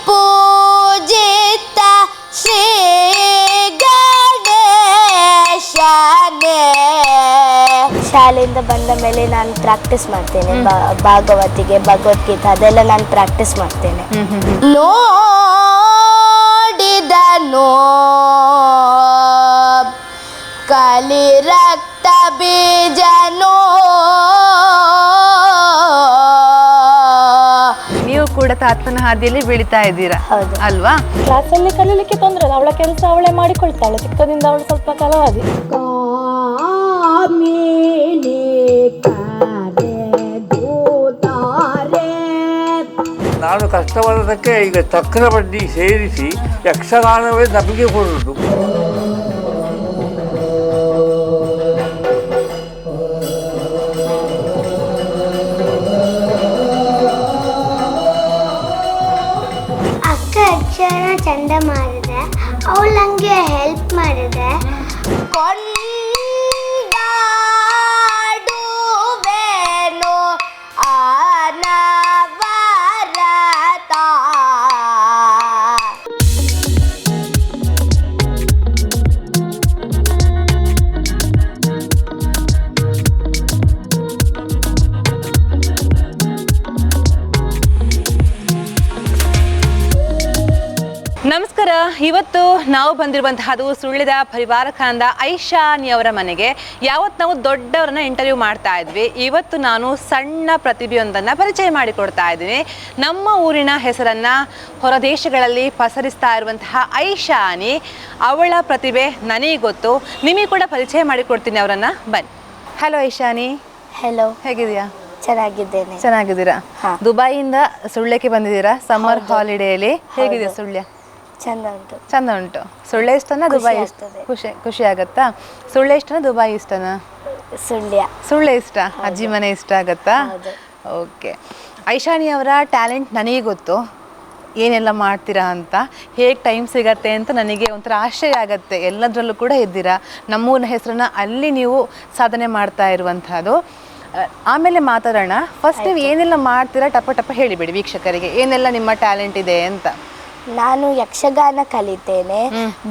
ಪೂಜಿತ ಶ್ರೀ ಗಣೇಶನೇ. ಶಾಲೆಯಿಂದ ಬಂದ ಮೇಲೆ ನಾನು ಪ್ರಾಕ್ಟೀಸ್ ಮಾಡ್ತೇನೆ. ಭಾಗವತಿಗೆ, ಭಗವದ್ಗೀತೆ ಅದೆಲ್ಲ ನಾನು ಪ್ರಾಕ್ಟೀಸ್ ಮಾಡ್ತೇನೆ. ನೋಡಿದನು ಕಲಿ ರಕ್ತ ಬೀಜನೋ. ನೀವು ಕೂಡ ತಾತನ ಹಾದಿಯಲ್ಲಿ ಬೆಳಿತಾ ಇದ್ದೀರಾ ಅಲ್ವಾ? ಕ್ಲಾಸಲ್ಲಿ ಕಲೀಲಿಕ್ಕೆ ತೊಂದರೆ ಇಲ್ಲ, ಅವಳ ಕೆಲಸ ಅವಳೇ ಮಾಡಿಕೊಳ್ತಾಳೆ. ಚಿಕ್ಕದಿಂದ ಅವಳು ಸ್ವಲ್ಪ ಕಲಾವಾದಿ. ನಾನು ಕಷ್ಟವಾದದಕ್ಕೆ ಈಗ ಚಕ್ರಬಡ್ಡಿ ಸೇರಿಸಿ ಯಕ್ಷಗಾನವೇ ನಮಗೆ ಕೊಡುವುದು. ಅಕ್ಕ ಯಕ್ಷಗಾನ ಚಂದ ಮಾಡಿದೆ, ಅವಳು ನನಗೆ ಹೆಲ್ಪ್ ಮಾಡಿದೆ. ಕೊಂಡಾಡುವೆನು ಅನವರತ. ನಮಸ್ಕಾರ. ಇವತ್ತು ನಾವು ಬಂದಿರುವಂತಹದ್ದು ಸುಳ್ಯದ ಪರಿವಾರ ಖಾನದ ಐಶಾನಿ ಅವರ ಮನೆಗೆ. ಯಾವತ್ತು ನಾವು ದೊಡ್ಡವರನ್ನ ಇಂಟರ್ವ್ಯೂ ಮಾಡ್ತಾ ಇದ್ವಿ, ಇವತ್ತು ನಾನು ಸಣ್ಣ ಪ್ರತಿಭೆಯೊಂದನ್ನು ಪರಿಚಯ ಮಾಡಿಕೊಡ್ತಾ ಇದ್ದೀನಿ. ನಮ್ಮ ಊರಿನ ಹೆಸರನ್ನು ಹೊರದೇಶಗಳಲ್ಲಿ ಪಸರಿಸ್ತಾ ಇರುವಂತಹ ಐಶಾನಿ, ಅವಳ ಪ್ರತಿಭೆ ನನಗೆ ಗೊತ್ತು, ನಿಮಗೆ ಕೂಡ ಪರಿಚಯ ಮಾಡಿಕೊಡ್ತೀನಿ ಅವರನ್ನು. ಬನ್ನಿ. ಹಲೋ ಐಶಾನಿ. ಹೆಲೋ, ಹೇಗಿದೆಯಾ? ಚೆನ್ನಾಗಿದ್ದೇನೆ. ಚೆನ್ನಾಗಿದ್ದೀರಾ? ದುಬೈಯಿಂದ ಸುಳ್ಯಕ್ಕೆ ಬಂದಿದ್ದೀರಾ ಸಮ್ಮರ್ ಹಾಲಿಡೇಲಿ. ಹೇಗಿದೆ ಸುಳ್ಯ? ಚಂದ ಉಂಟು. ಚಂದ ಉಂಟು. ಸುಳ್ಯ ಇಷ್ಟನಾ ದುಬೈ? ಖುಷಿ ಆಗತ್ತಾ? ಸುಳ್ಯ ಇಷ್ಟನಾ ದುಬೈ ಇಷ್ಟನಾ? ಸುಳ್ಯ ಇಷ್ಟ. ಅಜ್ಜಿ ಮನೆ ಇಷ್ಟ ಆಗತ್ತಾ? ಓಕೆ. ಐಶಾನಿ ಅವರ ಟ್ಯಾಲೆಂಟ್ ನನಗೆ ಗೊತ್ತು, ಏನೆಲ್ಲ ಮಾಡ್ತೀರಾ ಅಂತ, ಹೇಗೆ ಟೈಮ್ ಸಿಗತ್ತೆ ಅಂತ ನನಗೆ ಒಂಥರ ಆಶ್ಚರ್ಯ ಆಗುತ್ತೆ. ಎಲ್ಲದರಲ್ಲೂ ಕೂಡ ಇದ್ದೀರಾ, ನಮ್ಮೂರಿನ ಹೆಸರನ್ನ ಅಲ್ಲಿ ನೀವು ಸಾಧನೆ ಮಾಡ್ತಾ ಇರುವಂಥದ್ದು. ಆಮೇಲೆ ಮಾತಾಡೋಣ. ಫಸ್ಟ್ ನೀವು ಏನೆಲ್ಲ ಮಾಡ್ತೀರಾ ಟಪ ಟಪ ಹೇಳಿಬಿಡಿ ವೀಕ್ಷಕರಿಗೆ, ಏನೆಲ್ಲ ನಿಮ್ಮ ಟ್ಯಾಲೆಂಟ್ ಇದೆ ಅಂತ. ನಾನು ಯಕ್ಷಗಾನ ಕಲಿತೇನೆ,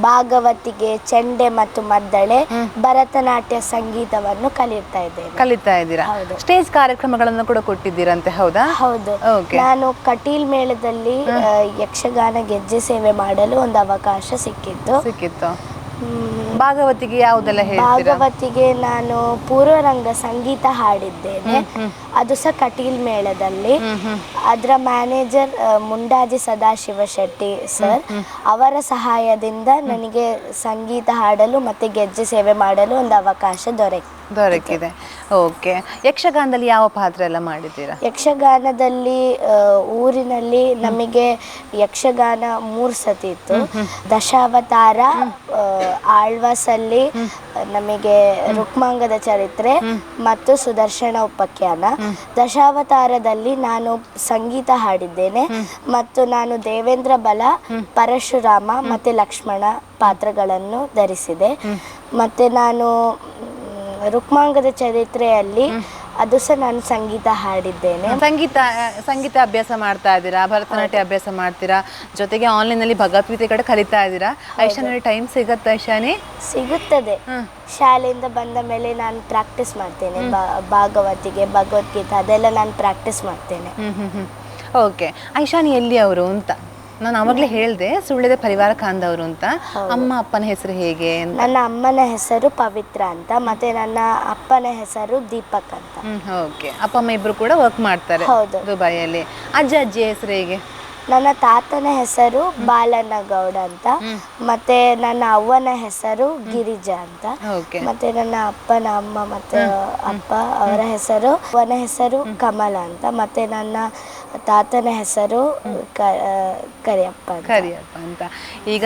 ಭಾಗವತಿಗೆ, ಚೆಂಡೆ ಮತ್ತು ಮದ್ದಳೆ, ಭರತನಾಟ್ಯ ಸಂಗೀತವನ್ನು ಕಲಿತಾ ಇದ್ದೀರಾ? ಸ್ಟೇಜ್ ಕಾರ್ಯಕ್ರಮಗಳನ್ನು ಕೂಡ ಕೊಟ್ಟಿದ್ದೀರಂತೆ, ಹೌದಾ? ಹೌದು. ನಾನು ಕಟೀಲ್ ಮೇಳದಲ್ಲಿ ಯಕ್ಷಗಾನ ಗೆಜ್ಜೆ ಸೇವೆ ಮಾಡಲು ಒಂದು ಅವಕಾಶ ಸಿಕ್ಕಿತ್ತು. ಭಾಗವತಿಗೆ ಯಾವುದೆಲ್ಲ ಹೇಳ್ತೀರಾ? ಭಾಗವತಿಗೆ ನಾನು ಪೂರ್ವರಂಗ ಸಂಗೀತ ಹಾಡಿದ್ದೇನೆ, ಅದು ಸಹ ಕಟೀಲ್ ಮೇಳದಲ್ಲಿ. ಅದರ ಮ್ಯಾನೇಜರ್ ಮುಂಡಾಜಿ ಸದಾಶಿವ ಶೆಟ್ಟಿ ಸರ್, ಅವರ ಸಹಾಯದಿಂದ ನನಗೆ ಸಂಗೀತ ಹಾಡಲು ಮತ್ತೆ ಗೆಜ್ಜೆ ಸೇವೆ ಮಾಡಲು ಒಂದು ಅವಕಾಶ ದೊರಕಿದೆ. ಓಕೆ. ಯಕ್ಷಗಾನದಲ್ಲಿ ಯಾವ ಪಾತ್ರ ಎಲ್ಲ ಮಾಡಿದ್ದೀರಾ? ಯಕ್ಷಗಾನದಲ್ಲಿ ಊರಿನಲ್ಲಿ ನಮಗೆ ಯಕ್ಷಗಾನ 3 ಸತಿ ಇತ್ತು. ದಶಾವತಾರ, ಆಳ್ವಾಸಲ್ಲಿ ನಮಗೆ ರುಕ್ಮಾಂಗದ ಚರಿತ್ರೆ ಮತ್ತು ಸುದರ್ಶನ ಉಪಾಖ್ಯಾನ. ದಶಾವತಾರದಲ್ಲಿ ನಾನು ಸಂಗೀತ ಹಾಡಿದ್ದೇನೆ ಮತ್ತು ನಾನು ದೇವೇಂದ್ರ ಬಲ, ಪರಶುರಾಮ ಮತ್ತು ಲಕ್ಷ್ಮಣ ಪಾತ್ರಗಳನ್ನು ಧರಿಸಿದೆ. ಮತ್ತು ನಾನು ರುಕ್ಮಾಂಗದ ಚರಿತ್ರೆಯಲ್ಲಿ ಅದು ಸಹ ನಾನು ಸಂಗೀತ ಹಾಡಿದ್ದೇನೆ. ಸಂಗೀತ ಅಭ್ಯಾಸ ಮಾಡ್ತಾ ಇದ್ದೀರಾ, ಭರತನಾಟ್ಯ ಅಭ್ಯಾಸ ಮಾಡ್ತೀರಾ, ಜೊತೆಗೆ ಆನ್ಲೈನಲ್ಲಿ ಭಗವದ್ಗೀತೆ ಕಡೆ ಕಲಿತಾ ಇದ್ದೀರಾ. ಐಶಾನಿ ಟೈಮ್ ಸಿಗತ್ತಾ? ಐಶಾನಿ ಸಿಗುತ್ತದೆ. ಶಾಲೆಯಿಂದ ಬಂದ ಮೇಲೆ ನಾನು ಪ್ರಾಕ್ಟೀಸ್ ಮಾಡ್ತೇನೆ. ಭಾಗವತಿಗೆ, ಭಗವದ್ಗೀತೆ ಅದೆಲ್ಲ ನಾನು ಪ್ರಾಕ್ಟೀಸ್ ಮಾಡ್ತೇನೆ. ಓಕೆ. ಐಶಾನಿ ಎಲ್ಲಿ ಅವರು ಅಂತ ನಾನು ಅವಾಗಲೇ ಹೇಳಿದೆ, ಸುಳ್ಯದ ಪರಿವಾರ ಖಾನದವರು ಅಂತ. ಅಮ್ಮ ಅಪ್ಪನ ಹೆಸರು ಹೇಗೆ? ನನ್ನ ಅಮ್ಮನ ಹೆಸರು ಪವಿತ್ರ ಅಂತ, ಮತ್ತೆ ನನ್ನ ಅಪ್ಪನ ಹೆಸರು ದೀಪಕ್ ಅಂತ. ಓಕೆ. ಅಪ್ಪ ಅಮ್ಮ ಇಬ್ರು ಕೂಡ ವರ್ಕ್ ಮಾಡ್ತಾರೆ ದುಬೈಯಲ್ಲಿ. ಅಜ್ಜಿ ಹೆಸರು ಹೇಗೆ? ನನ್ನ ತಾತನ ಹೆಸರು ಬಾಲನಗೌಡ ಅಂತ, ಮತ್ತೆ ನನ್ನ ಅವ್ವನ ಹೆಸರು ಗಿರಿಜಾ ಅಂತ, ಮತ್ತೆ ನನ್ನ ಅಪ್ಪನ ಅಮ್ಮ ಮತ್ತೆ ಅಪ್ಪ ಅವರ ಹೆಸರು, ಅವನ ಹೆಸರು ಕಮಲ ಅಂತ, ಮತ್ತೆ ನನ್ನ ತಾತನ ಹೆಸರು ಕರಿಯಪ್ಪ ಅಂತ. ಈಗ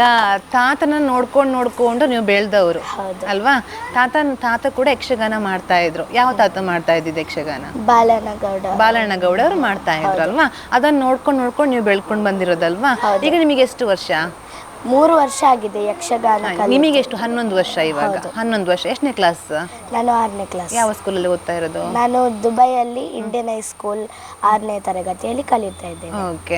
ತಾತನ ನೋಡ್ಕೊಂಡು ನೀವು ಬೆಳೆದವರು ಅಲ್ವಾ? ತಾತ ಕೂಡ ಯಕ್ಷಗಾನ ಮಾಡ್ತಾ ಇದ್ರು. ಯಾವ ತಾತ ಮಾಡ್ತಾ ಇದ್ದಿದ್ದು ಯಕ್ಷಗಾನ? ಬಾಲನಗೌಡ ಅವರು ಮಾಡ್ತಾ ಇದ್ರು ಅಲ್ವಾ? ಅದನ್ನ ನೋಡ್ಕೊಂಡು ನೀವು ಬೆಳ್ಕೊಂಡು ಬಂದಿರೋದಲ್ವಾ? ಈಗ ನಿಮಗೆ ಎಷ್ಟು ವರ್ಷ? 3 ವರ್ಷ ಆಗಿದೆ ಯಕ್ಷಗಾನ ಕಲಿತು. ನಿಮಗೆ ಎಷ್ಟು? 11 ವರ್ಷ ಇವಾಗ. 11 ವರ್ಷ. ಎಷ್ಟನೇ ಕ್ಲಾಸ್? ನಾನು 6ನೇ ಕ್ಲಾಸ್. ಯಾವ ಸ್ಕೂಲಲ್ಲಿ ಓದ್ತಾ ಇರೋದು? ನಾನು ದುಬೈಯಲ್ಲಿ ಇಂಡಿಯನ್ ಹೈಸ್ಕೂಲ್ 6ನೇ ತರಗತಿಯಲ್ಲಿ ಕಲಿತಾ ಇದ್ದೇನೆ. Okay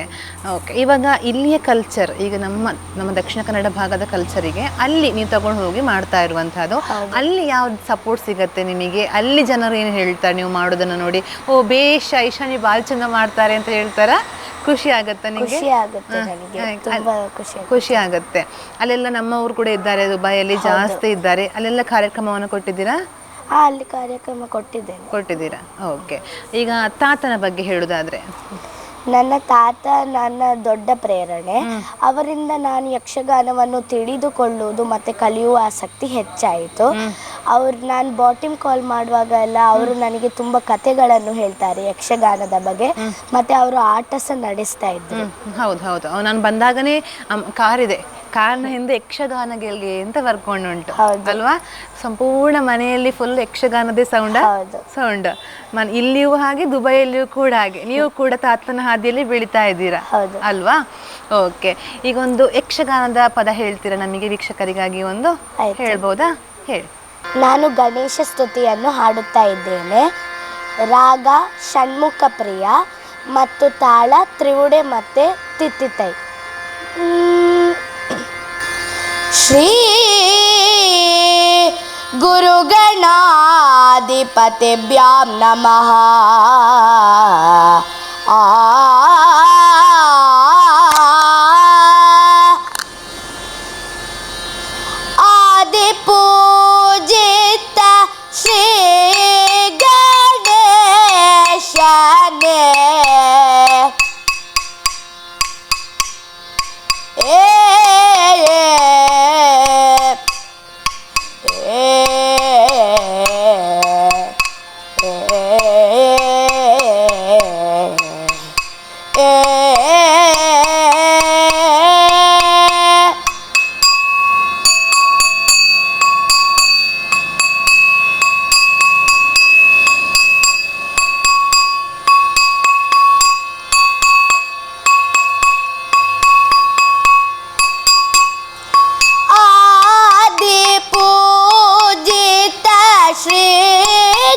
okay. ಇವಾಗ ಇಲ್ಲಿಯ ಕಲ್ಚರ್, ಈಗ ನಮ್ಮ ದಕ್ಷಿಣ ಕನ್ನಡ ಭಾಗದ ಕಲ್ಚರಿಗೆ ಅಲ್ಲಿ ನೀವು ತಗೊಂಡು ಹೋಗಿ ಮಾಡ್ತಾ ಇರುವಂತಹದ್ದು, ಅಲ್ಲಿ ಯಾವ್ದು ಸಪೋರ್ಟ್ ಸಿಗತ್ತೆ ನಿಮಗೆ? ಅಲ್ಲಿ ಜನರು ಏನು ಹೇಳ್ತಾರೆ ನೀವು ಮಾಡೋದನ್ನ ನೋಡಿ? ಓ ಬೇಷ್ ಐಶಾನಿ ಭಾಳ ಚಂದ ಮಾಡ್ತಾರೆ ಅಂತ ಹೇಳ್ತಾರ? ಖುಷಿ ಆಗತ್ತಾ ನಿಮಗೆ? ಖುಷಿ ಆಗುತ್ತೆ ನನಗೆ, ತುಂಬಾ ಖುಷಿ ಆಗುತ್ತೆ. ಅಲ್ಲೆಲ್ಲ ನಮ್ಮವರು ಕೂಡ ಇದ್ದಾರೆ, ದುಬೈಯಲ್ಲಿ ಜಾಸ್ತಿ ಇದ್ದಾರೆ. ಅಲ್ಲೆಲ್ಲ ಕಾರ್ಯಕ್ರಮವನ್ನು ಕೊಟ್ಟಿದ್ದೀರಾ? ಅಲ್ಲಿ ಕಾರ್ಯಕ್ರಮ ಕೊಟ್ಟಿದ್ದೀರಾ? ಓಕೆ. ಈಗ ತಾತನ ಬಗ್ಗೆ ಹೇಳುದಾದ್ರೆ? ನನ್ನ ತಾತ ನನ್ನ ದೊಡ್ಡ ಪ್ರೇರಣೆ. ಅವರಿಂದ ನಾನು ಯಕ್ಷಗಾನವನ್ನು ತಿಳಿದುಕೊಳ್ಳುವುದು ಮತ್ತು ಕಲಿಯುವ ಆಸಕ್ತಿ ಹೆಚ್ಚಾಯಿತು. ನಾನು ಬಾಟಮ್ ಕಾಲ್ ಮಾಡುವಾಗ ಎಲ್ಲ ಅವರು ನನಗೆ ತುಂಬ ಕಥೆಗಳನ್ನು ಹೇಳ್ತಾರೆ ಯಕ್ಷಗಾನದ ಬಗ್ಗೆ, ಮತ್ತು ಅವರು ಆಟ ಸಹ ನಡೆಸ್ತಾ ಇದ್ರು. ಹೌದು. ನಾನು ಬಂದಾಗನೇ ಕಾರಿದೆ, ಕಾರ್ನ ಹಿಂದೆ ಯಕ್ಷಗಾನ ಗೆಲ್ಗೆ ಅಂತ ಬರ್ಕೊಂಡುಂಟು ಅಲ್ವಾ? ಸಂಪೂರ್ಣ ಮನೆಯಲ್ಲಿ ಫುಲ್ ಯಕ್ಷಗಾನದೇ ಸೌಂಡ್. ಇಲ್ಲಿಯೂ ಹಾಗೆ, ದುಬೈಯಲ್ಲಿಯೂ ಕೂಡ ಹಾಗೆ. ನೀವು ಕೂಡ ತಾತನ ಹಾದಿಯಲ್ಲಿ ಬೆಳಿತಾ ಇದ್ದೀರಾ ಅಲ್ವಾ? ಓಕೆ. ಈಗ ಒಂದು ಯಕ್ಷಗಾನದ ಪದ ಹೇಳ್ತೀರಾ ನಮಗೆ ವೀಕ್ಷಕರಿಗಾಗಿ? ಒಂದು ಹೇಳ್ಬೋದಾ? ಹೇಳಿ. ನಾನು ಗಣೇಶ ಸ್ತುತಿಯನ್ನು ಹಾಡುತ್ತಾ ಇದ್ದೇನೆ. ರಾಗ ಷಣ್ಮುಖ ಪ್ರಿಯ ಮತ್ತು ತಾಳ ತ್ರಿವುಡೆ ಮತ್ತು ತಿತ್ತಿತೈ. ಶ್ರೀ ಗುರುಗಣಾಧಿಪತಿಭ್ಯಾಂ ನಮಃ. ಆದಿಪೂಜಿತ ಶ್ರೀ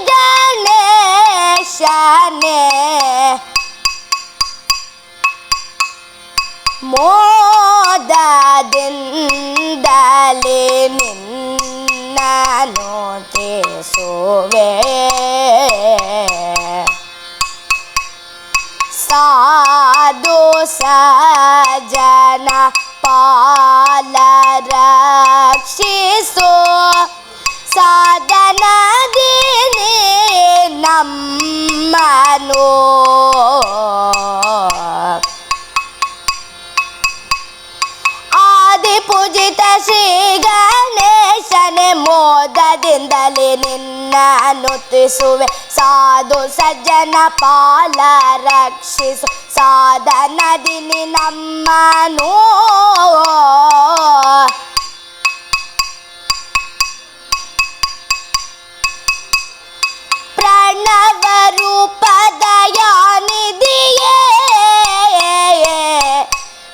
ಗಣೇಶನೇ ಮೋದದಿಂದಲೇ ನಿನ್ನನ್ನು ತಿಳಿಸುವೆ. ಸಾಧು ಸಜ್ಜನ ಪಾಲ ರಕ್ಷಿಸೋ ಸಾಧನದಿ ನಮ್ಮನು. ಆದಿಪೂಜಿತ ಶ್ರೀ ಗಣೇಶನೇ ಮೋದದಿಂದಲೇ ನಿನ್ನನ್ನು ಸ್ತುತಿಸುವೆ. ಸಾಧು ಸಜ್ಜನ ಪಾಲ ರಕ್ಷಿಸು ಸಾಧನದಿ ನಮ್ಮನು. ಪ್ರಣವ ರೂಪದ ಯಾನಿಧಿಯೇ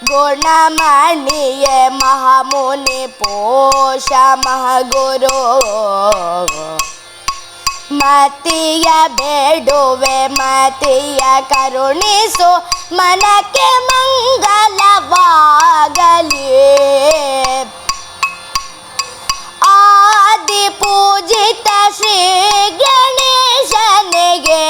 ಗುಣಮಣಿಯೇ ಮಹಾಮುನಿ ಪೋಷ ಮಹಗುರು. ಮತಿಯ ಬೇಡುವೆ ಮತಿಯ ಕರುಣಿಸು ಮನಕ್ಕೆ ಮಂಗಲವಾಗಲಿ. ಆದಿ ಪೂಜಿತ ಶ್ರೀ ಗಣೇಶನಿಗೆ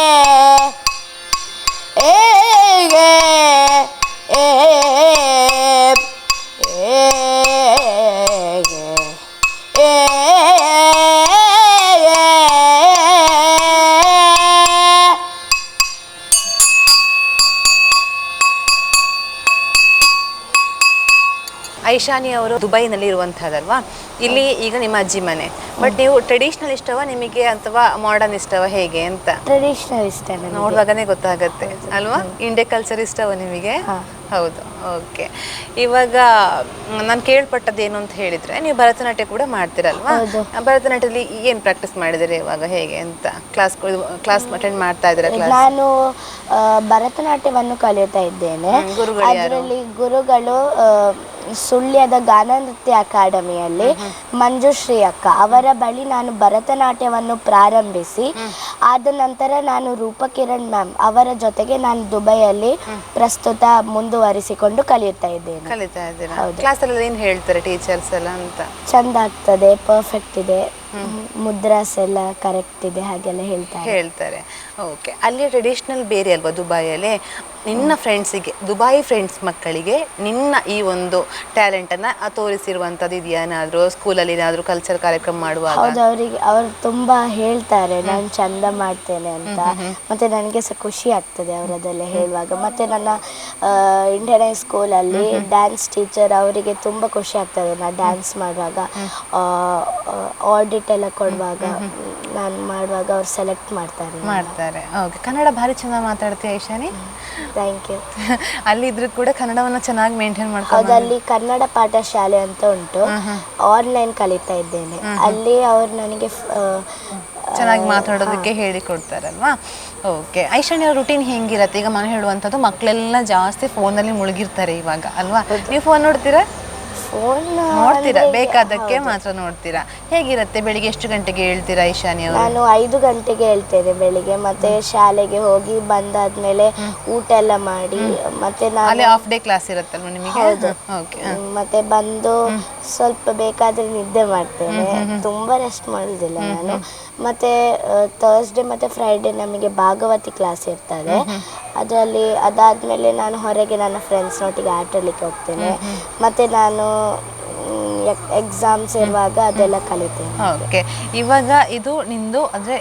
ಐಶಾನಿ ಅವರು ದುಬೈನಲ್ಲಿ ಇರುವಂಥದ್ದಲ್ವಾ? ಇಲ್ಲಿ ಈಗ ನಿಮ್ಮ ಅಜ್ಜಿ ಮನೆ. ಬಟ್ ನೀವು ಟ್ರೆಡಿಷನಲ್ ಇಷ್ಟವ ನಿಮಗೆ ಅಥವಾ ಮಾಡರ್ನ್ ಇಷ್ಟವ ಹೇಗೆ ಅಂತ? ಟ್ರೆಡಿಷನಲ್ ಇಷ್ಟ. ನೋಡುವಾಗನೇ ಗೊತ್ತಾಗತ್ತೆ ಅಲ್ವಾ? ಇಂಡಿಯಾ ಕಲ್ಚರ್ ಇಷ್ಟವ ನಿಮಗೆ? ಹೌದು. ಓಕೆ. ಇವಾಗ ನಾನು ಕೇಳ್ಪಟ್ಟದ್ದೇನು ಅಂತ ಹೇಳಿದರೆ ನೀವು ಭರತನಾಟ್ಯ ಕೂಡ ಮಾಡ್ತೀರಲ್ವಾ? ಭರತನಾಟ್ಯದಲ್ಲಿ ಏನು ಪ್ರಾಕ್ಟೀಸ್ ಮಾಡಿದ್ದೀರಿ ಇವಾಗ, ಹೇಗೆ ಅಂತ? ಕ್ಲಾಸ್ ಅಟೆಂಡ್ ಮಾಡ್ತಾ ಇದ್ದೀರಾ? ನಾನು ಭರತನಾಟ್ಯವನ್ನು ಕಲಿಯುತ್ತಾ ಇದ್ದೇನೆ. ಅದರಲ್ಲಿ ಗುರುಗಳು ಸುಳ್ಯದ ಗಾನ ನೃತ್ಯ ಅಕಾಡೆಮಿಯಲ್ಲಿ ಮಂಜುಶ್ರೀ ಅಕ್ಕ ಅವರ ಬಳಿ ನಾನು ಭರತನಾಟ್ಯವನ್ನು ಪ್ರಾರಂಭಿಸಿ ಆದ ನಂತರ ನಾನು ರೂಪಕಿರಣ್ ಮ್ಯಾಮ್ ಅವರ ಜೊತೆಗೆ ನಾನು ದುಬೈಯಲ್ಲಿ ಪ್ರಸ್ತುತ ಮುಂದುವರಿಸಿಕೊಂಡು ಕಲಿತಾ ಇದ್ದೇನೆ. ಕ್ಲಾಸಲ್ಲಿ ಏನು ಹೇಳ್ತಾರೆ ಟೀಚರ್ಸ್ ಎಲ್ಲ ಅಂತ? ಚಂದ ಆಗ್ತದೆ, ಪರ್ಫೆಕ್ಟ್ ಇದೆ, ಮುದ್ರಾಸ್ ಎಲ್ಲ ಕರೆಕ್ಟ್ ಇದೆ ಹಾಗೆಲ್ಲ ಹೇಳ್ತಾರೆ. ಓಕೆ. ಅಲ್ಲಿ ಟ್ರೆಡಿಷ್ನಲ್ ಬೇರೆ ಅಲ್ವಾ ದುಬೈಯಲ್ಲಿ? ನಿನ್ನ ಫ್ರೆಂಡ್ಸಿಗೆ, ದುಬಾಯಿ ಫ್ರೆಂಡ್ಸ್ ಮಕ್ಕಳಿಗೆ ನಿನ್ನ ಈ ಒಂದು ಟ್ಯಾಲೆಂಟನ್ನು ತೋರಿಸಿರುವಂಥದ್ದು ಇದೆಯಾ ಏನಾದರೂ? ಸ್ಕೂಲಲ್ಲಿ ಏನಾದರೂ ಕಲ್ಚರ್ ಕಾರ್ಯಕ್ರಮ ಮಾಡುವಾಗ? ಹೌದು, ಅವರು ತುಂಬ ಹೇಳ್ತಾರೆ ನಾನು ಚಂದ ಮಾಡ್ತೇನೆ ಅಂತ. ಮತ್ತು ನನಗೆ ಸಹ ಖುಷಿ ಆಗ್ತದೆ ಅವರದೆಲ್ಲ ಹೇಳುವಾಗ. ಮತ್ತು ನನ್ನ ಇಂಡಿಯನ್ ಹೈ ಸ್ಕೂಲಲ್ಲಿ ಡ್ಯಾನ್ಸ್ ಟೀಚರ್ ಅವರಿಗೆ ತುಂಬ ಖುಷಿ ಆಗ್ತದೆ ನಾನು ಡ್ಯಾನ್ಸ್ ಮಾಡುವಾಗ. ಆಡಿಟ್ ಎಲ್ಲ ಕೊಡುವಾಗ ನಾನು ಮಾಡುವಾಗ ಅವ್ರು ಸೆಲೆಕ್ಟ್ ಮಾಡ್ತಾರೆ. ಓಕೆ. ಕನ್ನಡ ಭಾರಿ ಚೆನ್ನಾಗಿ ಮಾತಾಡ್ತೀಯ ಐಶಾನಿ. Thank you. ಅಲ್ಲಿ ಇದ್ರೂ ಕೂಡ ಕನ್ನಡವನ್ನು ಚೆನ್ನಾಗಿ ಮೇಂಟೈನ್ ಮಾಡ್ಕೊಂಡು? ಹೌದು, ಅಲ್ಲಿ ಕನ್ನಡ ಪಾಠಶಾಲೆ ಅಂತ ಉಂಟು, ಆನ್ಲೈನ್ ಕಲಿತಾ ಇದ್ದೇನೆ. ಅಲ್ಲಿ ಅವರು ನನಗೆ ಚೆನ್ನಾಗಿ ಮಾತಾಡೋದಕ್ಕೆ ಹೇಳಿಕೊಡ್ತಾರಲ್ವಾ? ಓಕೆ. ಐಶಾನಿ ಅವ್ರ ರುಟೀನ್ ಹೆಂಗಿರತ್ತೆ? ಈಗ ಮನೆ ಹೇಳುವಂಥದ್ದು ಮಕ್ಕಳೆಲ್ಲ ಜಾಸ್ತಿ ಫೋನಲ್ಲಿ ಮುಳುಗಿರ್ತಾರೆ ಇವಾಗ ಅಲ್ವಾ? ನೀವು ಫೋನ್ ನೋಡ್ತೀರಾ? ಫೋನ್ ನೋಡ್ತೀರಾ? ಬೇಕಾದಕ್ಕೆ ಮಾತ್ರ ನೋಡ್ತೀರಾ? ಹೇಗಿರುತ್ತೆ? ಬೆಳಿಗ್ಗೆ ಎಷ್ಟು ಗಂಟೆಗೆ ಹೇಳ್ತೀರಾ ಐಶಾನಿ ಅವರು? ನಾನು 5 ಗಂಟೆಗೆ ಹೇಳ್ತೇನೆ ಬೆಳಿಗ್ಗೆ. ಮತ್ತೆ ಶಾಲೆಗೆ ಹೋಗಿ ಬಂದಾದ್ಮೇಲೆ ಊಟ ಎಲ್ಲ ಮಾಡಿ ಮತ್ತೆ ನಾನು ಹಾಫ್ ಡೇ ಕ್ಲಾಸ್ ಇರುತ್ತಲ್ವ ನಿಮಗೆ? ಹೌದು. ಮತ್ತೆ ಬಂದು ಸ್ವಲ್ಪ ಬೇಕಾದ್ರೆ ನಿದ್ದೆ ಮಾಡ್ತೇನೆ, ತುಂಬಾ ರೆಸ್ಟ್ ಮಾಡುದಿಲ್ಲ ನಾನು. ಮತ್ತೆ ಥರ್ಸ್ಡೇ ಮತ್ತೆ ಫ್ರೈಡೇ ನಮಗೆ ಭಾಗವತಿ ಕ್ಲಾಸ್ ಇರ್ತದೆ. ಅದಾದ್ಮೇಲೆ ನಾನು ಹೊರಗೆ ನನ್ನ ಫ್ರೆಂಡ್ಸ್ನೊಟ್ಟಿಗೆ ಆಟಾಡಲಿಕ್ಕೆ ಹೋಗ್ತೇನೆ. ಮತ್ತೆ ನಾನು ಎಕ್ಸಾಮ್ಸ್ ಇರುವಾಗ ಅದೆಲ್ಲ ಕಲಿತೇನೆ. ಓಕೆ. ಇವಾಗ ಇದು ನಿಂದು ಅಂದರೆ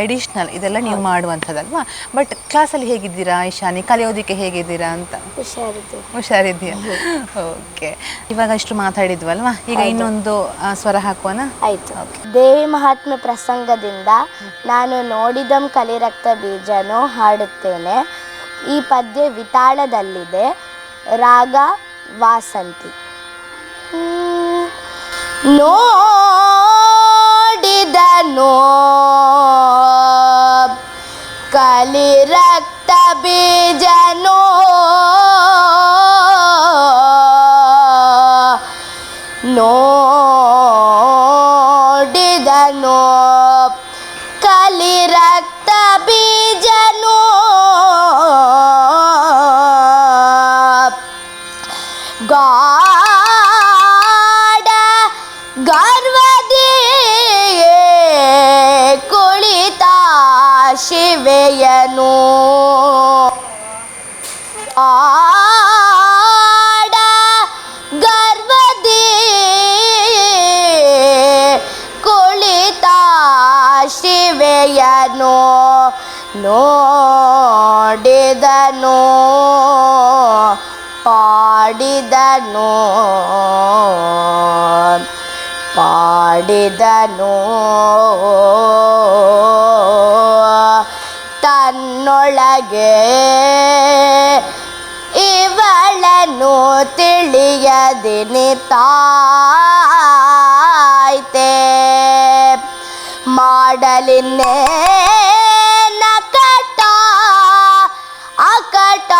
ಎಡಿಷ್ನಲ್ ಇದೆಲ್ಲ ನೀವು ಮಾಡುವಂಥದ್ದಲ್ವಾ? ಬಟ್ ಕ್ಲಾಸಲ್ಲಿ ಹೇಗಿದ್ದೀರಾ ಐಶಾನಿ? ಕಲಿಯೋದಕ್ಕೆ ಹೇಗಿದ್ದೀರಾ ಅಂತ? ಹುಷಾರಿದ್ದೀಯಾ? ಓಕೆ. ಇವಾಗ ಇಷ್ಟು ಮಾತಾಡಿದ್ವಲ್ವಾ, ಈಗ ಇನ್ನೊಂದು ಸ್ವರ ಹಾಕೋಣ? ಆಯ್ತು. ದೇವಿ ಮಹಾತ್ಮೆ ಪ್ರಸಂಗದಿಂದ ನಾನು ನೋಡಿದಂ ಕಲಿರಕ್ತ ಬೀಜನೋ ಹಾಡುತ್ತೇನೆ. ಈ ಪದ್ಯ ವಿತಾಳದಲ್ಲಿದೆ, ರಾಗ ವಾಸಂತಿ. ನೋಡಿದನೋ ಕಲಿರಕ್ತ ಬೀಜನೋ ನೋಡಿದನೋ ಕಲಿರಕ್ತ ಬೀಜನೋ ಗರ್ವದಿ ಕುಳಿತ ಶಿವೆಯನು ಗರ್ವದಿ ಕುಳಿತ ಶಿವೆಯನು ನೋಡಿದನು ಪಾಡಿದನು ತನ್ನೊಳಗೆ ಇವಳನ್ನು ತಿಳಿಯದಿನಿ ತಾಯ್ತೆ ಮಾಡಲಿನ್ನೇ ನಕಟ ಅಕಟ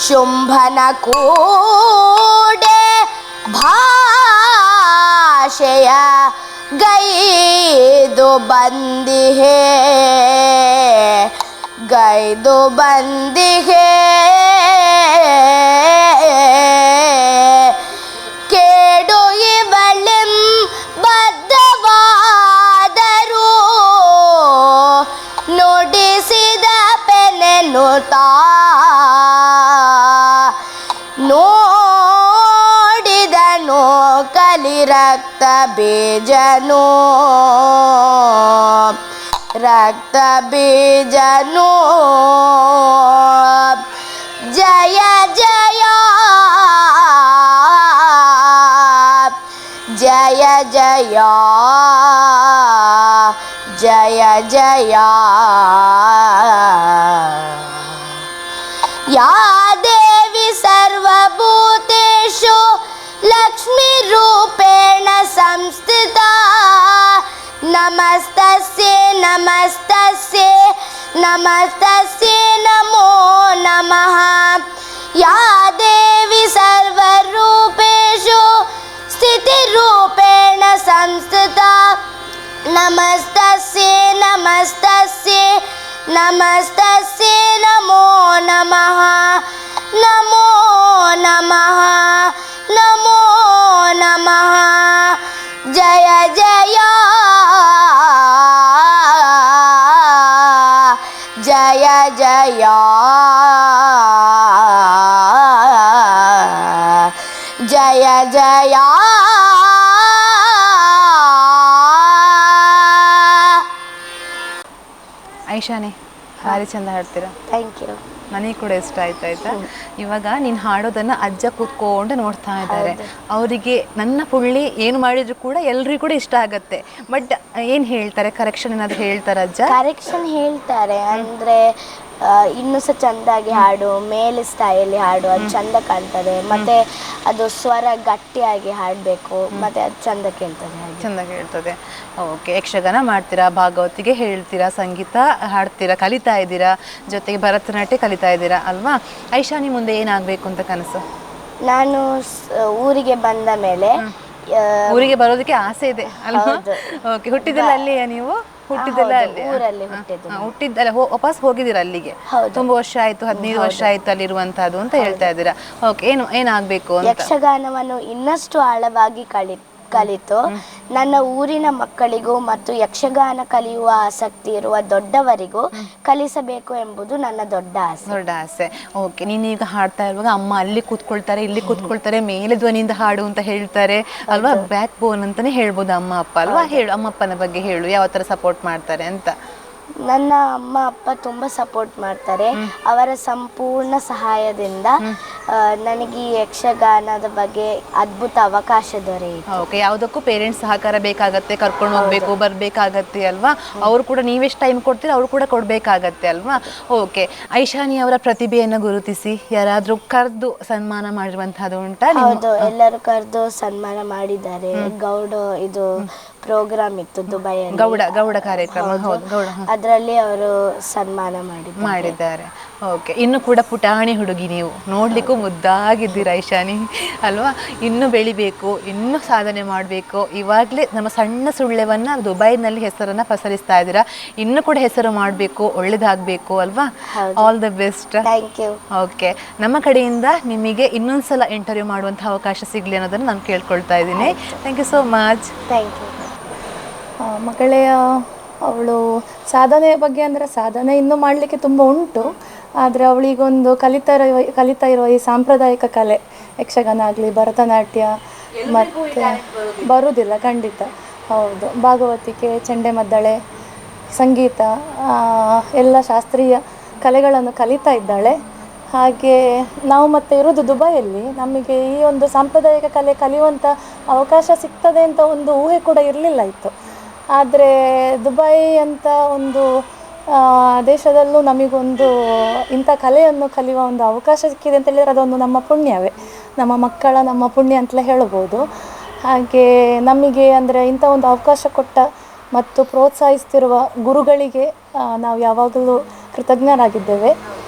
ಶುಂಭನ ಕೂಡೆ ಭಾಷೆಯ ಗೈದು ಬಂದಿಹೆ ಕೇಡು ಇವಳೆಂ ಬದ್ಧವಾದರೂ ನುಡಿಸಿದ ಪೆನೆನು ನೋಡಿದನು ಕಲಿರಕ್ತ ಬೀಜನೋ ರಕ್ತ ಬೀಜನೋ ಜಯ ಜಯ ಜಯ ಜಯ ಜಯ ಜಯ ಯಾ ದೇವಿ ಸರ್ವಭೂತೇಷು ಲಕ್ಷ್ಮೀರೂಪೇಣ ಸಂಸ್ಥಿತಾ ನಮಸ್ತಸ್ಯೈ ನಮಸ್ತಸ್ಯೈ ನಮಸ್ತಸ್ಯೈ ನಮೋ ನಮಃ ಯಾ ದೇವಿ ಸರ್ವರೂಪೇಷು ಸ್ಥಿತಿರೂಪೇಣ ಸಂಸ್ಥಿತಾ ನಮಸ್ತಸ್ಯೈ ನಮಸ್ತಸ್ಯೈ ನಮಸ್ತಸ್ಯೈ ನಮೋ ನಮಃ ನಮೋ ನಮಃ ನಮೋ ನಮಃ ಜಯ ಜಯ ಜಯ ಜಯ ಜಯ ಜಯ ಐಶಾನಿ ಭಾರಿ ಚಂದ ಹಾಡ್ತೀರಾ. Thank you. ನನಗೆ ಕೂಡ ಇಷ್ಟ ಆಯ್ತು. ಆಯ್ತಾ, ಇವಾಗ ನೀನು ಹಾಡೋದನ್ನು ಅಜ್ಜ ಕೂತ್ಕೊಂಡು ನೋಡ್ತಾ ಇದ್ದಾರೆ. ಅವರಿಗೆ ನನ್ನ ಪುಳ್ಳಿ ಏನು ಮಾಡಿದ್ರು ಕೂಡ ಎಲ್ರಿಗೂ ಕೂಡ ಇಷ್ಟ ಆಗತ್ತೆ. ಬಟ್ ಏನು ಹೇಳ್ತಾರೆ, ಕರೆಕ್ಷನ್ ಏನಾದ್ರು ಹೇಳ್ತಾರೆ ಅಜ್ಜ? ಕರೆಕ್ಷನ್ ಹೇಳ್ತಾರೆ, ಅಂದರೆ ಇನ್ನೂ ಸಹ ಚೆಂದಾಗಿ ಹಾಡು, ಮೇಲೆ ಸ್ಟೈಲಿ ಹಾಡು, ಅದು ಚಂದ ಕಾಣ್ತದೆ. ಮತ್ತು ಅದು ಸ್ವರ ಗಟ್ಟಿಯಾಗಿ ಹಾಡಬೇಕು, ಮತ್ತು ಅದು ಚಂದ ಕೇಳ್ತದೆ. ಚಂದ ಕೇಳ್ತದೆ. ಓಕೆ. ಯಕ್ಷಗಾನ ಮಾಡ್ತೀರಾ, ಭಾಗವತಿಗೆ ಹೇಳ್ತೀರಾ, ಸಂಗೀತ ಹಾಡ್ತೀರಾ, ಕಲಿತಾ ಇದ್ದೀರಾ, ಜೊತೆಗೆ ಭರತನಾಟ್ಯ ಕಲಿತಾ ಇದ್ದೀರಾ ಅಲ್ವಾ? ಐಶಾನಿ ಮುಂದೆ ಏನಾಗಬೇಕು ಅಂತ ಕನಸು? ನಾನು ಊರಿಗೆ ಬಂದ ಮೇಲೆ ಊರಿಗೆ ಬರೋದಕ್ಕೆ ಆಸೆ ಇದೆ ಅಲ್ವಾ? ಓಕೆ. ಹುಟ್ಟಿದ್ದಲ್ಲ ಅಲ್ಲಿಯಾ ನೀವು? ಹುಟ್ಟಿದ್ದಲ್ಲ ಅಲ್ಲಿ? ಊರಲ್ಲಿ ಹುಟ್ಟಿದ್ದಲ್ಲ, ವಾಪಸ್ ಹೋಗಿದ್ದೀರಾ ಅಲ್ಲಿಗೆ? ತುಂಬಾ ವರ್ಷ ಆಯ್ತು, 15 ವರ್ಷ ಆಯ್ತು ಅಲ್ಲಿರುವಂತಹದ್ದು ಅಂತ ಹೇಳ್ತಾ ಇದ್ದೀರಾ. ಓಕೆ. ಏನಾಗಬೇಕು ಅಂತ? ಯಕ್ಷಗಾನವನ್ನು ಇನ್ನಷ್ಟು ಆಳವಾಗಿ ಕಲಿತು ನನ್ನ ಊರಿನ ಮಕ್ಕಳಿಗೂ ಮತ್ತು ಯಕ್ಷಗಾನ ಕಲಿಯುವ ಆಸಕ್ತಿ ಇರುವ ದೊಡ್ಡವರಿಗೂ ಕಲಿಸಬೇಕು ಎಂಬುದು ನನ್ನ ದೊಡ್ಡ ಆಸೆ. ಓಕೆ. ನೀನೀಗ ಹಾಡ್ತಾ ಇರುವಾಗ ಅಮ್ಮ ಅಲ್ಲಿ ಕೂತ್ಕೊಳ್ತಾರೆ, ಇಲ್ಲಿ ಕೂತ್ಕೊಳ್ತಾರೆ, ಮೇಲೆ ಧ್ವನಿಯಿಂದ ಹಾಡು ಅಂತ ಹೇಳ್ತಾರೆ ಅಲ್ವಾ? ಬ್ಯಾಕ್ ಬೋನ್ ಅಂತಾನೆ ಹೇಳ್ಬೋದು ಅಮ್ಮ ಅಪ್ಪ ಅಲ್ವಾ? ಹೇಳು, ಅಮ್ಮ ಅಪ್ಪನ ಬಗ್ಗೆ ಹೇಳು, ಯಾವ ತರ ಸಪೋರ್ಟ್ ಮಾಡ್ತಾರೆ ಅಂತ. ನನ್ನ ಅಮ್ಮ ಅಪ್ಪ ತುಂಬ ಸಪೋರ್ಟ್ ಮಾಡ್ತಾರೆ. ಅವರ ಸಂಪೂರ್ಣ ಸಹಾಯದಿಂದ ನನಗೆ ಈ ಯಕ್ಷಗಾನದ ಬಗ್ಗೆ ಅದ್ಭುತ ಅವಕಾಶ ದೊರೆಯಿತು. ಓಕೆ. ಯಾವುದಕ್ಕೂ ಪೇರೆಂಟ್ಸ್ ಸಹಕಾರ ಬೇಕಾಗತ್ತೆ, ಕರ್ಕೊಂಡು ಹೋಗ್ಬೇಕು, ಬರಬೇಕಾಗತ್ತೆ ಅಲ್ವಾ? ಅವರು ಕೂಡ ನೀವೆಷ್ಟು ಟೈಮ್ ಕೊಡ್ತೀರ ಅವರು ಕೂಡ ಕೊಡಬೇಕಾಗತ್ತೆ ಅಲ್ವಾ? ಓಕೆ. ಐಶಾನಿ ಅವರ ಪ್ರತಿಭೆಯನ್ನು ಗುರುತಿಸಿ ಯಾರಾದರೂ ಕರೆದು ಸನ್ಮಾನ ಮಾಡಿರುವಂತಹದ್ದು ಉಂಟಾ? ಹೌದು, ಎಲ್ಲರೂ ಕರೆದು ಸನ್ಮಾನ ಮಾಡಿದ್ದಾರೆ. ಇದು ಪ್ರೋಗ್ರಾಮ್ ಇತ್ತು ದುಬೈಯಲ್ಲಿ, ಗೌಡ ಕಾರ್ಯಕ್ರಮ. ಹೌದು, ಗೌಡ. ಅದರಲ್ಲಿ ಅವರು ಸನ್ಮಾನ ಮಾಡಿದ್ದಾರೆ. ಓಕೆ. ಇನ್ನು ಕೂಡ ಪುಟಾಣಿ ಹುಡುಗಿ, ನೀವು ನೋಡ್ಲಿಕ್ಕೂ ಮುದ್ದಾಗಿದ್ದೀರಾ ಐಶಾನಿ ಅಲ್ವಾ? ಇನ್ನು ಬೆಳಿಬೇಕು, ಇನ್ನೂ ಸಾಧನೆ ಮಾಡಬೇಕು. ಇವಾಗಲೇ ನಮ್ಮ ಸಣ್ಣ ಸುಳ್ಳೆವನ್ನ ದುಬೈನಲ್ಲಿ ಹೆಸರನ್ನ ಪಸರಿಸ್ತಾ ಇದ್ದೀರಾ. ಇನ್ನು ಕೂಡ ಹೆಸರು ಮಾಡಬೇಕು, ಒಳ್ಳೇದಾಗಬೇಕು ಅಲ್ವಾ? All the best. Thank you. Okay. ನಮ್ಮ ಕಡೆಯಿಂದ ನಿಮಗೆ ಇನ್ನೊಂದ್ಸಲ ಇಂಟರ್ವ್ಯೂ ಮಾಡುವಂಥ ಅವಕಾಶ ಸಿಗಲಿ ಅನ್ನೋದನ್ನು ನಾನು ಕೇಳ್ಕೊಳ್ತಾ ಇದ್ದೀನಿ. Thank you so much. Thank you. ಮಗಳೆಯ ಅವಳು ಸಾಧನೆಯ ಬಗ್ಗೆ ಅಂದರೆ ಸಾಧನೆ ಇನ್ನೂ ಮಾಡಲಿಕ್ಕೆ ತುಂಬ ಉಂಟು. ಆದರೆ ಅವಳಿಗೊಂದು ಕಲಿತಾ ಇರುವ ಈ ಸಾಂಪ್ರದಾಯಿಕ ಕಲೆ, ಯಕ್ಷಗಾನ ಆಗಲಿ, ಭರತನಾಟ್ಯ ಮತ್ತು ಬರುವುದಿಲ್ಲ ಖಂಡಿತ. ಹೌದು, ಭಾಗವತಿಕೆ, ಚಂಡೆಮದ್ದಳೆ, ಸಂಗೀತ, ಎಲ್ಲ ಶಾಸ್ತ್ರೀಯ ಕಲೆಗಳನ್ನು ಕಲಿತಾ ಇದ್ದಾಳೆ. ಹಾಗೆ ನಾವು ಮತ್ತೆ ಇರೋದು ದುಬೈಯಲ್ಲಿ. ನಮಗೆ ಈ ಒಂದು ಸಾಂಪ್ರದಾಯಿಕ ಕಲೆ ಕಲಿಯುವಂಥ ಅವಕಾಶ ಸಿಗ್ತದೆ ಅಂತ ಒಂದು ಊಹೆ ಕೂಡ ಇರಲಿಲ್ಲ ಇತ್ತು. ಆದರೆ ದುಬೈ ಅಂತ ಒಂದು ದೇಶದಲ್ಲೂ ನಮಗೊಂದು ಇಂಥ ಕಲೆಯನ್ನು ಕಲಿಯುವ ಒಂದು ಅವಕಾಶ ಸಿಕ್ಕಿದೆ ಅಂತ ಹೇಳಿದರೆ ಅದೊಂದು ನಮ್ಮ ಪುಣ್ಯವೇ, ನಮ್ಮ ಪುಣ್ಯ ಅಂತಲೇ ಹೇಳ್ಬೋದು. ಹಾಗೆ ನಮಗೆ ಅಂದರೆ ಇಂಥ ಒಂದು ಅವಕಾಶ ಕೊಟ್ಟ ಮತ್ತು ಪ್ರೋತ್ಸಾಹಿಸ್ತಿರುವ ಗುರುಗಳಿಗೆ ನಾವು ಯಾವಾಗಲೂ ಕೃತಜ್ಞರಾಗಿದ್ದೇವೆ.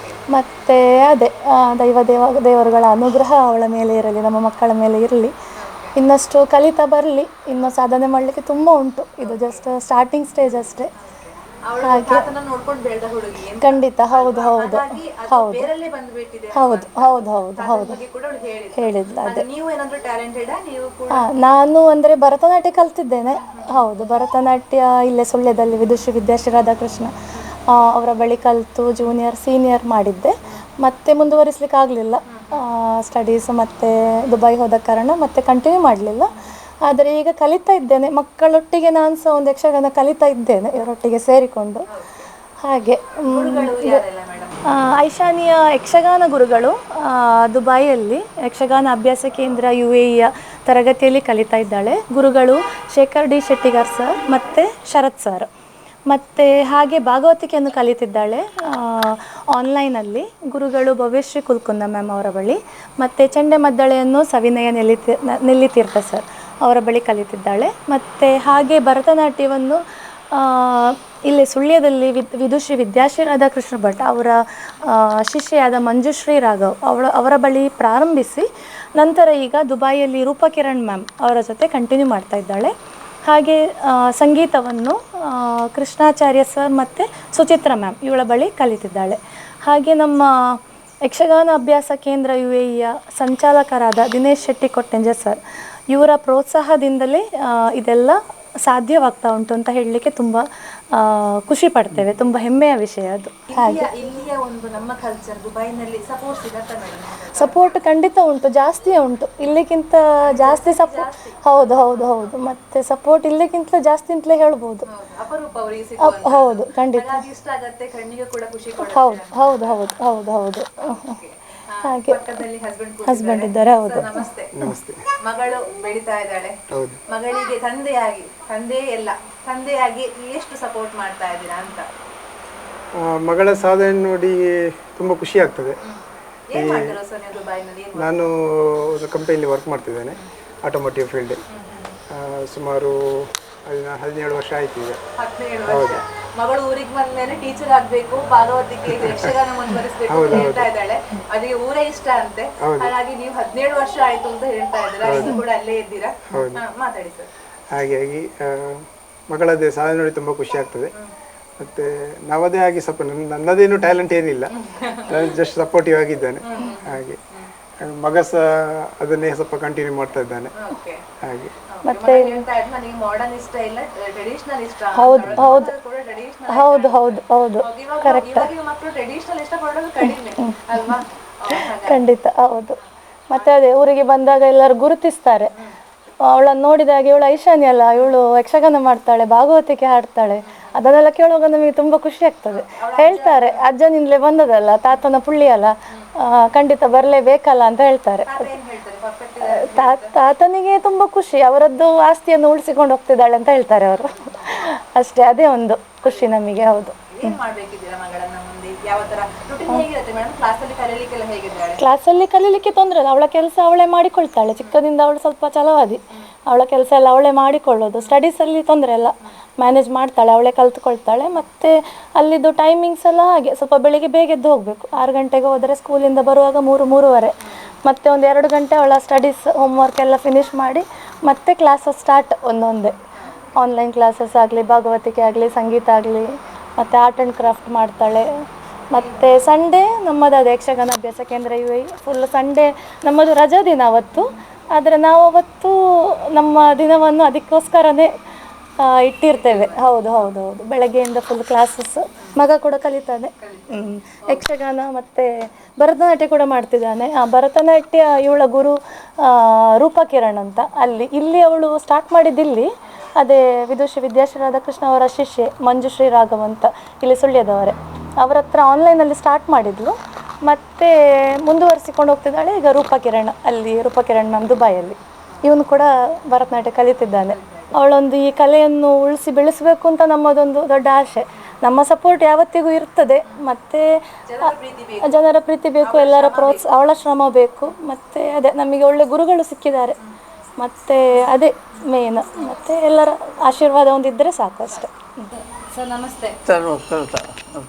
ಮತ್ತು ಅದೇ ದೇವರುಗಳ ಅನುಗ್ರಹ ಅವಳ ಮೇಲೆ ಇರಲಿ, ನಮ್ಮ ಮಕ್ಕಳ ಮೇಲೆ ಇರಲಿ. ಇನ್ನಷ್ಟು ಕಲಿತಾ ಬರಲಿ, ಇನ್ನೂ ಸಾಧನೆ ಮಾಡಲಿಕ್ಕೆ ತುಂಬ ಉಂಟು. ಇದು ಜಸ್ಟ್ ಸ್ಟಾರ್ಟಿಂಗ್ ಸ್ಟೇಜ್ ಅಷ್ಟೇ. ಹಾಗೆ ಖಂಡಿತ. ಹೌದು ಹೇಳಿದ್ಲ. ಅದೇ ನಾನು ಅಂದರೆ ಭರತನಾಟ್ಯ ಕಲ್ತಿದ್ದೇನೆ. ಹೌದು, ಭರತನಾಟ್ಯ ಇಲ್ಲೇ ಸುಳ್ಯದಲ್ಲಿ ವಿದುಷಿ ವಿದ್ಯಾಶ್ರೀ ರಾಧಾಕೃಷ್ಣ ಅವರ ಬಳಿ ಕಲಿತು ಜೂನಿಯರ್ ಸೀನಿಯರ್ ಮಾಡಿದ್ದೆ. ಮತ್ತೆ ಮುಂದುವರಿಸಲಿಕ್ಕೆ ಆಗಲಿಲ್ಲ, ಸ್ಟಡೀಸ್ ಮತ್ತು ದುಬೈ ಹೋದ ಕಾರಣ ಮತ್ತೆ ಕಂಟಿನ್ಯೂ ಮಾಡಲಿಲ್ಲ. ಆದರೆ ಈಗ ಕಲಿತಾ ಇದ್ದೇನೆ, ಮಕ್ಕಳೊಟ್ಟಿಗೆ ನಾನು ಸಹ ಒಂದು ಯಕ್ಷಗಾನ ಕಲಿತಾ ಇದ್ದೇನೆ, ಇವರೊಟ್ಟಿಗೆ ಸೇರಿಕೊಂಡು. ಹಾಗೆ ಐಶಾನಿಯ ಯಕ್ಷಗಾನ ಗುರುಗಳು ದುಬೈಯಲ್ಲಿ ಯಕ್ಷಗಾನ ಅಭ್ಯಾಸ ಕೇಂದ್ರ UAEಯ ತರಗತಿಯಲ್ಲಿ ಕಲಿತಾ ಇದ್ದಾಳೆ. ಗುರುಗಳು ಶೇಖರ್ ಡಿ ಶೆಟ್ಟಿಗಾರ್ ಸರ್ ಮತ್ತು ಶರತ್ ಸರ್. ಮತ್ತು ಹಾಗೆ ಭಾಗವತಿಕೆಯನ್ನು ಕಲಿತಿದ್ದಾಳೆ ಆನ್ಲೈನಲ್ಲಿ. ಗುರುಗಳು ಭವ್ಯಶ್ರೀ ಕುಲ್ಕುಂದ ಮ್ಯಾಮ್ ಅವರ ಬಳಿ. ಮತ್ತು ಚಂಡೆಮದ್ದಳೆಯನ್ನು ಸವಿನಯ ನೆಲ್ಲಿತೀರ್ಥ ಸರ್ ಅವರ ಬಳಿ ಕಲಿತಿದ್ದಾಳೆ. ಮತ್ತು ಹಾಗೆ ಭರತನಾಟ್ಯವನ್ನು ಇಲ್ಲಿ ಸುಳ್ಯದಲ್ಲಿ ವಿದುಶ್ರೀ ವಿದ್ಯಾಶ್ರೀ ರಾಧಾಕೃಷ್ಣ ಭಟ್ ಅವರ ಶಿಷ್ಯೆಯಾದ ಮಂಜುಶ್ರೀ ರಾಘವ್ ಅವರ ಬಳಿ ಪ್ರಾರಂಭಿಸಿ ನಂತರ ಈಗ ದುಬೈಯಲ್ಲಿ ರೂಪಾ ಕಿರಣ್ ಮ್ಯಾಮ್ ಅವರ ಜೊತೆ ಕಂಟಿನ್ಯೂ ಮಾಡ್ತಾ ಇದ್ದಾಳೆ. ಹಾಗೆ ಸಂಗೀತವನ್ನು ಕೃಷ್ಣಾಚಾರ್ಯ ಸರ್ ಮತ್ತು ಸುಚಿತ್ರ ಮ್ಯಾಮ್ ಇವಳ ಬಳಿ ಕಲಿತಿದ್ದಾಳೆ. ಹಾಗೆ ನಮ್ಮ ಯಕ್ಷಗಾನ ಅಭ್ಯಾಸ ಕೇಂದ್ರ UAEಯ ಸಂಚಾಲಕರಾದ ದಿನೇಶ್ ಶೆಟ್ಟಿ ಕೊಟ್ಟೆಂಜೆ ಸರ್ ಇವರ ಪ್ರೋತ್ಸಾಹದಿಂದಲೇ ಇದೆಲ್ಲ ಸಾಧ್ಯವಾಗ್ತಾ ಉಂಟು ಅಂತ ಹೇಳಲಿಕ್ಕೆ ತುಂಬ ಖುಷಿ ಪಡ್ತೇವೆ. ತುಂಬ ಹೆಮ್ಮೆಯ ವಿಷಯ ಅದು. ಹಾಗೆ ಇಲ್ಲಿಯ ಒಂದು ನಮ್ಮ ಕಲ್ಚರ್ ದುಬೈನಲ್ಲಿ ಸಪೋರ್ಟ್ ಸಿಗತ್ತಾ ಮೇಡಮ್? ಸಪೋರ್ಟ್ ಖಂಡಿತ ಉಂಟು, ಜಾಸ್ತಿಯೇ ಉಂಟು. ಇಲ್ಲಿಗಿಂತ ಜಾಸ್ತಿ ಸಪೋರ್ಟ್. ಹೌದು ಹೌದು ಹೌದು. ಮತ್ತು ಸಪೋರ್ಟ್ ಇಲ್ಲಿಗಿಂತ ಜಾಸ್ತಿ ಅಂತಲೇ ಹೇಳ್ಬೋದು. ಹೌದು ಖಂಡಿತ. ಹೌದು ಹೌದು ಹೌದು ಹೌದು ಹೌದು. ಹಾಗೆ ಹಸ್ಬೆಂಡ್ ಇದ್ದಾರೆ. ಹೌದು. ನಮಸ್ತೆ. ಮಗಳು ಬೆಳೀತಾ ಇದ್ದಾಳೆ. ಮಗಳಿಗೆ ತಂದೆಯಾಗಿ ಎಷ್ಟು ಸಪೋರ್ಟ್ ಮಾಡ್ತಾ ಇದ್ದೀರಾ ಅಂತ? ಮಗಳ ಸಾಧನೆ ನೋಡಿ ತುಂಬ ಖುಷಿ ಆಗ್ತದೆ. ನಾನು ಒಂದು ಕಂಪನಿಯಲ್ಲಿ ವರ್ಕ್ ಮಾಡ್ತಿದ್ದೇನೆ, ಆಟೋಮೋಟಿವ್ ಫೀಲ್ಡ್. ಸುಮಾರು 17 ವರ್ಷ ಆಯ್ತು ಈಗ. ಹೌದು. ಮಗಳು ಊರಿಗೆ ಬಂದ್ಮೇಲೆ ಟೀಚರ್ ಆಗ್ಬೇಕು, ಭಾಗವತಿಕೆ ಯಕ್ಷಗಾನ ಮುಂದುವರಿಸಬೇಕು ಅಂತ ಹೇಳ್ತಾ ಇದ್ದಾಳೆ. ಅದಕ್ಕೆ ಊರೇ ಇಷ್ಟ ಅಂತೆ. ಹಾಗಾಗಿ ನೀವು 17 ವರ್ಷ ಆಯ್ತು ಅಂತ ಹೇಳ್ತಾ ಇದ್ದೀರಾ, ನೀವು ಕೂಡ ಅಲ್ಲೇ ಇದ್ದೀರಾ. ಮಾತಾಡಿ ಸರ್. ಹಾಗಾಗಿ ಮಗಳದ್ದೇ ಸಾಧನೆ ನೋಡಿ ತುಂಬ ಖುಷಿ ಆಗ್ತದೆ. ಮತ್ತು ನವದೇ ಆಗಿ ಸ್ವಲ್ಪ ನನ್ನದೇನು ಟ್ಯಾಲೆಂಟ್ ಏನಿಲ್ಲ, ನಾನು ಜಸ್ಟ್ ಸಪೋರ್ಟಿವ್ ಆಗಿದ್ದೇನೆ. ಹಾಗೆ ಮಗ ಸಹ ಅದನ್ನೇ ಸ್ವಲ್ಪ ಕಂಟಿನ್ಯೂ ಮಾಡ್ತಾ ಇದ್ದಾನೆ. ಹಾಗೆ ಮತ್ತೆ ಹೌದು ಹೌದು ಹೌದು ಹೌದು ಹೌದು ಕರೆಕ್ಟ್, ಖಂಡಿತ ಹೌದು. ಮತ್ತೆ ಅದೇ ಊರಿಗೆ ಬಂದಾಗ ಎಲ್ಲರೂ ಗುರುತಿಸ್ತಾರೆ. ಅವಳನ್ನು ನೋಡಿದಾಗ ಇವಳು ಐಶಾನ್ಯ ಅಲ್ಲ, ಇವಳು ಯಕ್ಷಗಾನ ಮಾಡ್ತಾಳೆ, ಭಾಗವತಿಕೆ ಹಾಡ್ತಾಳೆ, ಅದನ್ನೆಲ್ಲ ಕೇಳುವಾಗ ನಮಗೆ ತುಂಬ ಖುಷಿ ಆಗ್ತದೆ. ಹೇಳ್ತಾರೆ ಅಜ್ಜನಿಂದಲೇ ಬಂದದಲ್ಲ, ತಾತನ ಪುಳ್ಳಿ ಅಲ್ಲ, ಖಂಡಿತ ಬರಲೇಬೇಕಲ್ಲ ಅಂತ ಹೇಳ್ತಾರೆ. ತಾತನಿಗೆ ತುಂಬ ಖುಷಿ, ಅವರದ್ದು ಆಸ್ತಿಯನ್ನು ಉಳಿಸಿಕೊಂಡು ಹೋಗ್ತಿದ್ದಾಳೆ ಅಂತ ಹೇಳ್ತಾರೆ ಅವರು. ಅಷ್ಟೇ, ಅದೇ ಒಂದು ಖುಷಿ ನಮಗೆ. ಹೌದು. ಕ್ಲಾಸಲ್ಲಿ ಕಲೀಲಿಕ್ಕೆ ತೊಂದರೆ ಇಲ್ಲ, ಅವಳ ಕೆಲಸ ಅವಳೇ ಮಾಡಿಕೊಳ್ತಾಳೆ. ಚಿಕ್ಕದಿಂದ ಅವಳು ಸ್ವಲ್ಪ ಛಲವಾದಿ, ಅವಳ ಕೆಲಸ ಎಲ್ಲ ಅವಳೇ ಮಾಡಿಕೊಳ್ಳೋದು. ಸ್ಟಡೀಸಲ್ಲಿ ತೊಂದರೆ ಇಲ್ಲ, ಮ್ಯಾನೇಜ್ ಮಾಡ್ತಾಳೆ, ಅವಳೇ ಕಲ್ತ್ಕೊಳ್ತಾಳೆ. ಮತ್ತು ಅಲ್ಲಿದ್ದು ಟೈಮಿಂಗ್ಸ್ ಎಲ್ಲ ಹಾಗೆ, ಸ್ವಲ್ಪ ಬೆಳಿಗ್ಗೆ ಬೇಗ ಎದ್ದು ಹೋಗಬೇಕು. 6 ಗಂಟೆಗೆ ಹೋದರೆ ಸ್ಕೂಲಿಂದ ಬರುವಾಗ 3-3:30. ಮತ್ತು ಒಂದು 2 ಗಂಟೆ ಅವಳ ಸ್ಟಡೀಸ್ ಹೋಮ್ವರ್ಕ್ ಎಲ್ಲ ಫಿನಿಷ್ ಮಾಡಿ ಮತ್ತೆ ಕ್ಲಾಸಸ್ ಸ್ಟಾರ್ಟ್. ಒಂದೊಂದೇ ಆನ್ಲೈನ್ ಕ್ಲಾಸಸ್ ಆಗಲಿ, ಭಾಗವತಿಕೆ ಆಗಲಿ, ಸಂಗೀತ ಆಗಲಿ, ಮತ್ತು ಆರ್ಟ್ ಆ್ಯಂಡ್ ಕ್ರಾಫ್ಟ್ ಮಾಡ್ತಾಳೆ. ಮತ್ತು ಸಂಡೇ ನಮ್ಮದು ಯಕ್ಷಗಾನ ಅಭ್ಯಾಸ ಕೇಂದ್ರ UAE ಫುಲ್ ಸಂಡೇ ನಮ್ಮದು ರಜಾ ದಿನ ಅವತ್ತು. ಆದರೆ ನಾವು ಅವತ್ತು ನಮ್ಮ ದಿನವನ್ನು ಅದಕ್ಕೋಸ್ಕರನೇ ಇಟ್ಟಿರ್ತೇವೆ. ಹೌದು ಹೌದು ಹೌದು. ಬೆಳಗ್ಗೆಯಿಂದ ಫುಲ್ ಕ್ಲಾಸಸ್. ಮಗ ಕೂಡ ಕಲಿತಾನೆ ಯಕ್ಷಗಾನ, ಮತ್ತು ಭರತನಾಟ್ಯ ಕೂಡ ಮಾಡ್ತಿದ್ದಾನೆ. ಭರತನಾಟ್ಯ ಇವಳ ಗುರು ರೂಪಾ ಕಿರಣ್ ಅಂತ. ಇಲ್ಲಿ ಅವಳು ಸ್ಟಾರ್ಟ್ ಮಾಡಿದ್ದಿಲ್ಲಿ, ಅದೇ ವಿದುಶ್ರೀ ವಿದ್ಯಾಶ್ರೀ ರಾಧಾಕೃಷ್ಣ ಅವರ ಶಿಷ್ಯೆ ಮಂಜುಶ್ರೀ ರಾಘವ್ ಅಂತ, ಇಲ್ಲಿ ಸುಳ್ಯದವರೇ. ಅವರ ಹತ್ರ ಆನ್ಲೈನಲ್ಲಿ ಸ್ಟಾರ್ಟ್ ಮಾಡಿದ್ಲು, ಮತ್ತು ಮುಂದುವರಿಸಿಕೊಂಡು ಹೋಗ್ತಿದ್ದಾಳೆ ಈಗ ರೂಪಾ ಕಿರಣ್ ಮ್ಯಾಮ್ ದುಬೈಯಲ್ಲಿ. ಇವನು ಕೂಡ ಭರತನಾಟ್ಯ ಕಲಿತಿದ್ದಾನೆ. ಅವಳೊಂದು ಈ ಕಲೆಯನ್ನು ಉಳಿಸಿ ಬೆಳೆಸಬೇಕು ಅಂತ ನಮ್ಮದೊಂದು ದೊಡ್ಡ ಆಸೆ. ನಮ್ಮ ಸಪೋರ್ಟ್ ಯಾವತ್ತಿಗೂ ಇರ್ತದೆ, ಮತ್ತು ಜನರ ಪ್ರೀತಿ ಬೇಕು, ಎಲ್ಲರ ಪ್ರೋತ್ಸಾಹ, ಅವಳ ಶ್ರಮ ಬೇಕು. ಮತ್ತು ಅದೇ ನಮಗೆ ಒಳ್ಳೆ ಗುರುಗಳು ಸಿಕ್ಕಿದ್ದಾರೆ, ಮತ್ತು ಅದೇ ಮೇನ್. ಮತ್ತು ಎಲ್ಲರ ಆಶೀರ್ವಾದ ಒಂದಿದ್ದರೆ ಸಾಕು ಅಷ್ಟೆ. ಸರ್ ನಮಸ್ತೆ.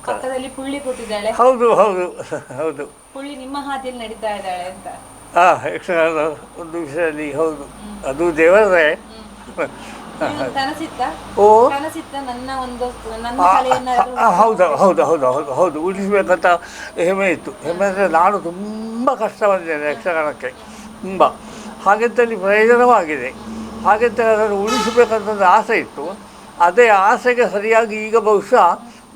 ಪಕ್ಕದಲ್ಲಿ ಪುಳ್ಳಿ ಕೂತಿದ್ದಾಳೆ. ಹೌದು ಹೌದು ಹೌದು. ಪುಳ್ಳಿ ನಿಮ್ಮ ಹಾದಿಯಲ್ಲಿ ನಡೀತಾ ಇದ್ದಾಳೆ ಅಂತ. ಯಕ್ಷಗಾನ ಒಂದು ವಿಷಯದಲ್ಲಿ ಹೌದು, ಅದು ದೇವರೇ. ಹೌದು ಹೌದು ಹೌದು ಹೌದು ಹೌದು ಉಳಿಸ್ಬೇಕಂತ ಹೆಮ್ಮೆ ಇತ್ತು. ಹೆಮ್ಮೆ ಅಂದರೆ ನಾನು ತುಂಬ ಕಷ್ಟ ಬಂದಿದ್ದೇನೆ ಯಕ್ಷಗಾನಕ್ಕೆ, ತುಂಬ. ಹಾಗೆಂತಲ್ಲಿ ಪ್ರಯೋಜನವೂ ಆಗಿದೆ. ಹಾಗೆಂತ ಅದನ್ನು ಉಳಿಸಬೇಕಂತಂದು ಆಸೆ ಇತ್ತು. ಅದೇ ಆಸೆಗೆ ಸರಿಯಾಗಿ ಈಗ ಬಹುಶಃ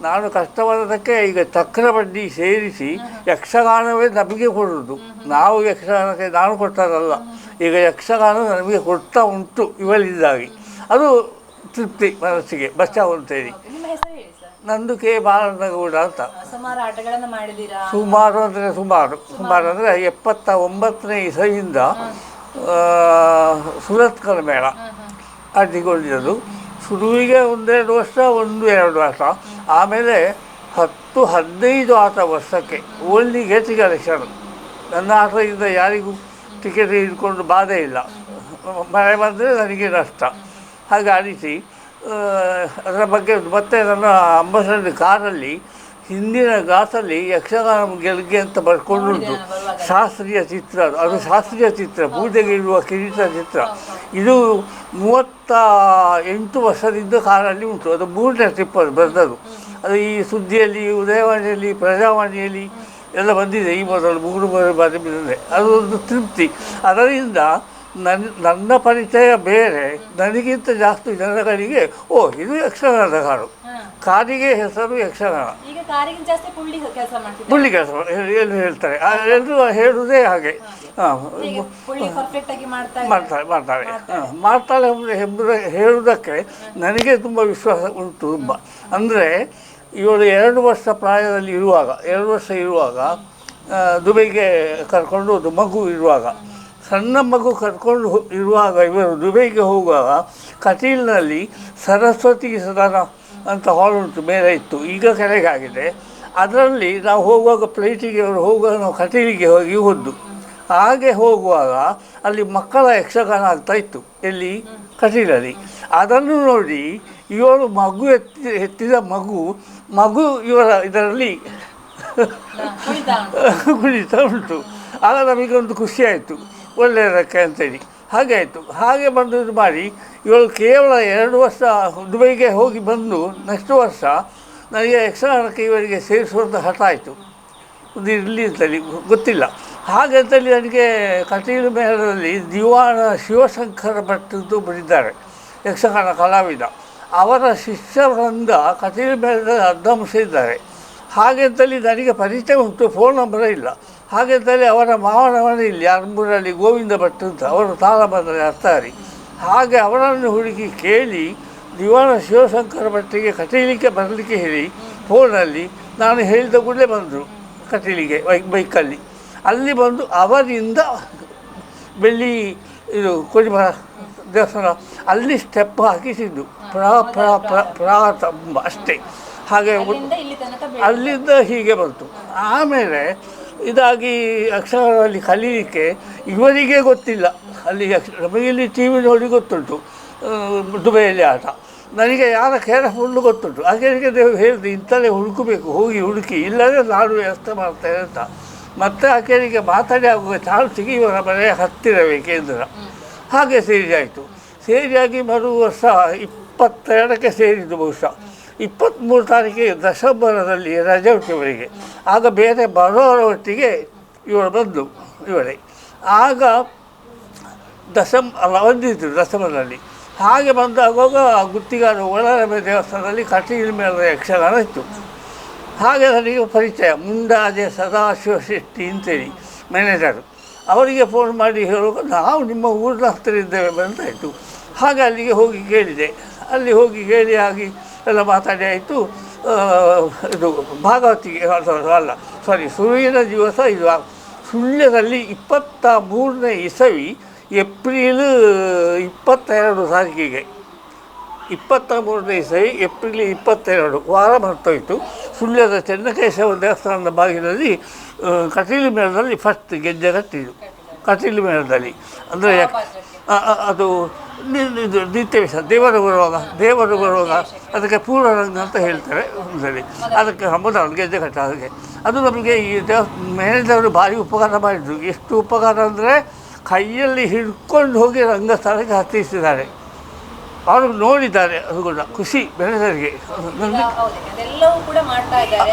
ನಾನು ಕಷ್ಟವಾದದಕ್ಕೆ ಈಗ ಚಕ್ರಬಡ್ಡಿ ಸೇರಿಸಿ ಯಕ್ಷಗಾನವೇ ನಮಗೆ ಕೊಡೋದು. ನಾವು ಯಕ್ಷಗಾನಕ್ಕೆ ನಾನು ಕೊಡ್ತಾರಲ್ಲ, ಈಗ ಯಕ್ಷಗಾನ ನಮಗೆ ಕೊಡ್ತಾ ಉಂಟು ಇವಳಿಂದಾಗಿ. ಅದು ತೃಪ್ತಿ ಮನಸ್ಸಿಗೆ, ಬಚಾವ್ ಅಂತೇಳಿ. ನಂದು ಕೆ ಬಾಲನಗೌಡ ಅಂತ. ಸುಮಾರು ಆಟಗಳನ್ನು ಮಾಡಿದ್ದೀರಾ? ಸುಮಾರು ಅಂದರೆ ಸುಮಾರು ಅಂದರೆ 79ನೇ ಇಸವಿಯಿಂದ ಸುರತ್ಕಲ್ ಮೇಳ ಅಡ್ಡಿಗೊಂಡಿರೋದು. ಶುರುವಿಗೆ 1-2 ವರ್ಷ 1-2 ವರ್ಷ, ಆಮೇಲೆ 10-15 ಆಟ ವರ್ಷಕ್ಕೆ ಓನ್ಲಿ ಗೆಟಿಂಗ್ ಎಲೆಕ್ಷನ್. ನನ್ನ ಆಟದಿಂದ ಯಾರಿಗೂ ಟಿಕೆಟ್ ಹಿಡ್ಕೊಂಡು ಬಾಧೆ ಇಲ್ಲ, ಮಳೆ ಬಂದರೆ ನನಗೆ ನಷ್ಟ. ಹಾಗೆ ಆಡಿಸಿ ಅದರ ಬಗ್ಗೆ ಮತ್ತೆ ನನ್ನ ಅಂಬಾಸಡರ್ ಕಾರಲ್ಲಿ ಹಿಂದಿನ ಗ್ಲಾಸಲ್ಲಿ ಯಕ್ಷಗಾನ ಗೆಲ್ಗೆ ಅಂತ ಬರ್ಕೊಂಡುಂಟು. ಶಾಸ್ತ್ರೀಯ ಚಿತ್ರ ಅದು ಶಾಸ್ತ್ರೀಯ ಚಿತ್ರ, ಪೂಜೆಗೆ ಇರುವ ಕಿರೀಟ ಚಿತ್ರ. ಇದು 38 ವರ್ಷದಿಂದ ಕಾರಲ್ಲಿ ಉಂಟು. ಅದು 3ನೇ ಟ್ರಿಪ್ ಅದು ಬರೆದದು. ಅದು ಈ ಸುದ್ದಿಯಲ್ಲಿ, ಉದಯವಾಣಿಯಲ್ಲಿ, ಪ್ರಜಾವಾಣಿಯಲ್ಲಿ ಎಲ್ಲ ಬಂದಿದೆ. ಈ ಮೊದಲು 3 ಬಾರಿ ಬಂದಿದೆ. ಅದು ಒಂದು ತೃಪ್ತಿ. ಅದರಿಂದ ನನ್ನ ಪರಿಚಯ ಬೇರೆ, ನನಗಿಂತ ಜಾಸ್ತಿ ಜನಗಳಿಗೆ ಇದು ಯಕ್ಷಗಾನದ ಕಾರು. ಕಾರಿಗೆ ಹೆಸರು ಯಕ್ಷಗಾನ, ಪುಳ್ಳಿ ಕೆಲಸ ಎಲ್ಲರೂ ಹೇಳ್ತಾರೆ. ಎಲ್ಲರೂ ಹೇಳುವುದೇ ಹಾಗೆ. ಮಾಡ್ತಾಳೆ ಹೇಳುವುದಕ್ಕೆ ನನಗೆ ತುಂಬ ವಿಶ್ವಾಸ ಉಂಟು. ತುಂಬ ಅಂದರೆ ಇವಳು 2 ವರ್ಷ ಪ್ರಾಯದಲ್ಲಿ ಇರುವಾಗ, 2 ವರ್ಷ ಇರುವಾಗ ದುಬೈಗೆ ಕರ್ಕೊಂಡು ಹೋದು. ಮಗು ಇರುವಾಗ, ಸಣ್ಣ ಮಗು ಕರ್ಕೊಂಡು ಇರುವಾಗ ಇವರು ದುಬೈಗೆ ಹೋಗುವಾಗ ಕಟೀಲ್ನಲ್ಲಿ ಸರಸ್ವತಿ ಸದನ ಅಂತ ಹಾಲ್ ಉಂಟು, ಮೇಲೆ ಇತ್ತು, ಈಗ ಕೆಳಗೆ ಆಗಿದೆ. ಅದರಲ್ಲಿ ನಾವು ಹೋಗುವಾಗ ಫ್ಲೈಟಿಗೆ ಅವರು ಹೋಗುವಾಗ ನಾವು ಕಟೀಲಿಗೆ ಹೋಗಿ ಹೋದ್ದು. ಹಾಗೆ ಹೋಗುವಾಗ ಅಲ್ಲಿ ಮಕ್ಕಳ ಯಕ್ಷಗಾನ ಆಗ್ತಾಯಿತ್ತು, ಎಲ್ಲಿ ಕಟೀಲಲ್ಲಿ. ಅದನ್ನು ನೋಡಿ ಇವಳು ಮಗು ಎತ್ತಿದ ಮಗು ಇವರ ಇದರಲ್ಲಿ ಕುಣಿತಾ ಉಂಟು. ಆಗ ನಮಗೊಂದು ಖುಷಿಯಾಯಿತು, ಒಳ್ಳೆಯದಕ್ಕೆ ಅಂತೇಳಿ. ಹಾಗೆ ಆಯಿತು. ಹಾಗೆ ಬಂದು ಇದು ಮಾಡಿ ಇವಳು ಕೇವಲ 2 ವರ್ಷ ದುಬೈಗೆ ಹೋಗಿ ಬಂದು ನೆಕ್ಸ್ಟ್ ವರ್ಷ ನನಗೆ ಯಕ್ಷಗಾನಕ್ಕೆ ಇವರಿಗೆ ಸೇರಿಸುವಂಥ ಹಠ ಆಯಿತು. ಒಂದು ಇರಲಿ ಅಂತೇಳಿ, ಗೊತ್ತಿಲ್ಲ. ಹಾಗೆ ಅಂತೇಳಿ ನನಗೆ ಕಟೀಲು ಮೇಳದಲ್ಲಿ ದಿವಾಣ ಶಿವಶಂಕರ ಭಟ್ ಅಂತ ಒಬ್ಬರಿದ್ದಾರೆ, ಯಕ್ಷಗಾನ ಕಲಾವಿದ. ಅವರ ಶಿಷ್ಯರಿಂದ ಕಟೀಲು ಮೇಳದಲ್ಲಿ ಅರ್ಧಂಶ ಇದ್ದಾರೆ. ಹಾಗೆ ಅಂತೇಳಿ ನನಗೆ ಪರಿಚಯ ಉಂಟು, ಫೋನ್ ನಂಬರೇ ಇಲ್ಲ. ಹಾಗೆಂತಲೇ ಅವರ ಮಾವನ ಮನೆ ಇಲ್ಲಿ ಅರ್ಮೂರಲ್ಲಿ ಗೋವಿಂದ ಭಟ್ ಅಂತ, ಅವರು ತಾಳ ಬಂದರೆ ಅರ್ತಾರಿ. ಹಾಗೆ ಅವರನ್ನು ಹುಡುಕಿ ಕೇಳಿ ದಿವಾಣ ಶಿವಶಂಕರ ಭಟ್ಟಿಗೆ ಕಟೀಲಿಗೆ ಬರಲಿಕ್ಕೆ ಹೇಳಿ ಫೋನಲ್ಲಿ ನಾನು ಹೇಳಿದ ಕೂಡಲೇ ಬಂದರು ಕಟೀಲಿಗೆ ಬೈಕಲ್ಲಿ. ಅಲ್ಲಿ ಬಂದು ಅವರಿಂದ ಬೆಳ್ಳಿ ಇದು ಕೊಡಿಮರ ದೇವಸ್ಥಾನ ಅಲ್ಲಿ ಸ್ಟೆಪ್ ಹಾಕಿಸಿದ್ದು ತುಂಬ ಅಷ್ಟೇ. ಹಾಗೆ ಅಲ್ಲಿಂದ ಹೀಗೆ ಬಂತು. ಆಮೇಲೆ ಇದಾಗಿ ಯಕ್ಷಗಾನದಲ್ಲಿ ಕಲೀಲಿಕ್ಕೆ ಇವರಿಗೆ ಗೊತ್ತಿಲ್ಲ. ಅಲ್ಲಿ ನಮಗೆ ಇಲ್ಲಿ ಟಿ ವಿ ನೋಡಿ ಗೊತ್ತುಂಟು ದುಬೈಯಲ್ಲಿ ಆಟ, ನನಗೆ ಯಾರ ಕೇರ ಫುಲ್ಲು ಗೊತ್ತುಂಟು. ಹಾಗೆ ಹೇಳಿದೆ ಇಂಥಲ್ಲೇ ಹುಡುಕಬೇಕು, ಹೋಗಿ ಹುಡುಕಿ, ಇಲ್ಲದೆ ನಾನು ವ್ಯವಸ್ಥೆ ಮಾಡ್ತೇನೆ ಅಂತ. ಮತ್ತು ಆಕೆಗೆ ಮಾತಾಡಿ ಆಗುವ ಚಾನ್ಸಿಗೆ ಇವರ ಮನೆಯ ಹತ್ತಿರವೇ ಕೇಂದ್ರ. ಹಾಗೆ ಸೇರಿಯಾಯಿತು. ಸೇರಿಯಾಗಿ ಮರು ವರ್ಷ 22ಕ್ಕೆ ಸೇರಿದ್ದು, ಬಹುಶಃ 23 ತಾರೀಕಿಗೆ ದಶಂಬರದಲ್ಲಿ ರಜೆ ಉಂಟು ಇವರಿಗೆ. ಆಗ ಬೇರೆ ಬರೋರ ಒಟ್ಟಿಗೆ ಇವಳು ಬಂದು ಇವಳೇ ಆಗ ಬಂದಿದ್ರು ದಶಂಬರದಲ್ಲಿ. ಹಾಗೆ ಬಂದಾಗುವಾಗ ಗುತ್ತಿಗಾರ ಒಳರಮೆ ದೇವಸ್ಥಾನದಲ್ಲಿ ಕಟೀಲು ಮೇಳದ ಯಕ್ಷಗಾನ ಇತ್ತು. ಹಾಗೆ ನನಗೆ ಪರಿಚಯ ಮುಂಡಾಜೆ ಸದಾಶಿವ ಶೆಟ್ಟಿ ಅಂತೇಳಿ ಮ್ಯಾನೇಜರು. ಅವರಿಗೆ ಫೋನ್ ಮಾಡಿ ಹೇಳುವಾಗ ನಾವು ನಿಮ್ಮ ಊರಿನ ಹತ್ತಿರ ಇದ್ದೇವೆ ಬಂತಾಯಿತು. ಹಾಗೆ ಅಲ್ಲಿಗೆ ಹೋಗಿ ಕೇಳಿದೆ. ಅಲ್ಲಿ ಹೋಗಿ ಕೇಳಿ ಆಗಿ ಎಲ್ಲ ಮಾತಾಡಿ ಆಯಿತು. ಇದು ಭಾಗವತಿಗೆ ಸುರುವಿನ ದಿವಸ ಇದು ಸುಳ್ಯದಲ್ಲಿ 23ನೇ ಇಸವಿ ಏಪ್ರಿಲ್ 22 ತಾರೀಕಿಗೆ 23ನೇ ಇಸವಿ ಏಪ್ರಿಲ್ 22 ವಾರ ಬರ್ತೋಯಿತು. ಸುಳ್ಯದ ಚೆನ್ನಕೇಶವ ದೇವಸ್ಥಾನದ ಬಾಗಿಲಲ್ಲಿ ಕಟೀಲು ಮೇಳದಲ್ಲಿ ಫಸ್ಟ್ ಗೆಜ್ಜೆ ಕಟ್ಟಿದ್ದು. ಕಟೀಲು ಮೇಳದಲ್ಲಿ ಅಂದರೆ ಅದು ಇದು ನಿತ್ಯ ವಿಷಯ. ದೇವರು ಬರುವಾಗ ಅದಕ್ಕೆ ಪೂರ್ವರಂಗ ಅಂತ ಹೇಳ್ತಾರೆ. ಅದಕ್ಕೆ ಹಬ್ಬದವ್ರು ಗೆಜ್ಜೆ ಕಟ್ಟೋದಕ್ಕೆ ಅದು ನಮಗೆ ಈ ಮ್ಯಾನೇಜರು ಭಾರಿ ಉಪಕಾರ ಮಾಡಿದರು. ಎಷ್ಟು ಉಪಕಾರ ಅಂದರೆ ಕೈಯಲ್ಲಿ ಹಿಡ್ಕೊಂಡು ಹೋಗಿ ರಂಗಸ್ಥಳಕ್ಕೆ ಹತ್ತಿಸಿದ್ದಾರೆ. ಅವರು ನೋಡಿದ್ದಾರೆ, ಅದು ಕೂಡ ಖುಷಿ ಮ್ಯಾನೇಜರ್ಗೆ.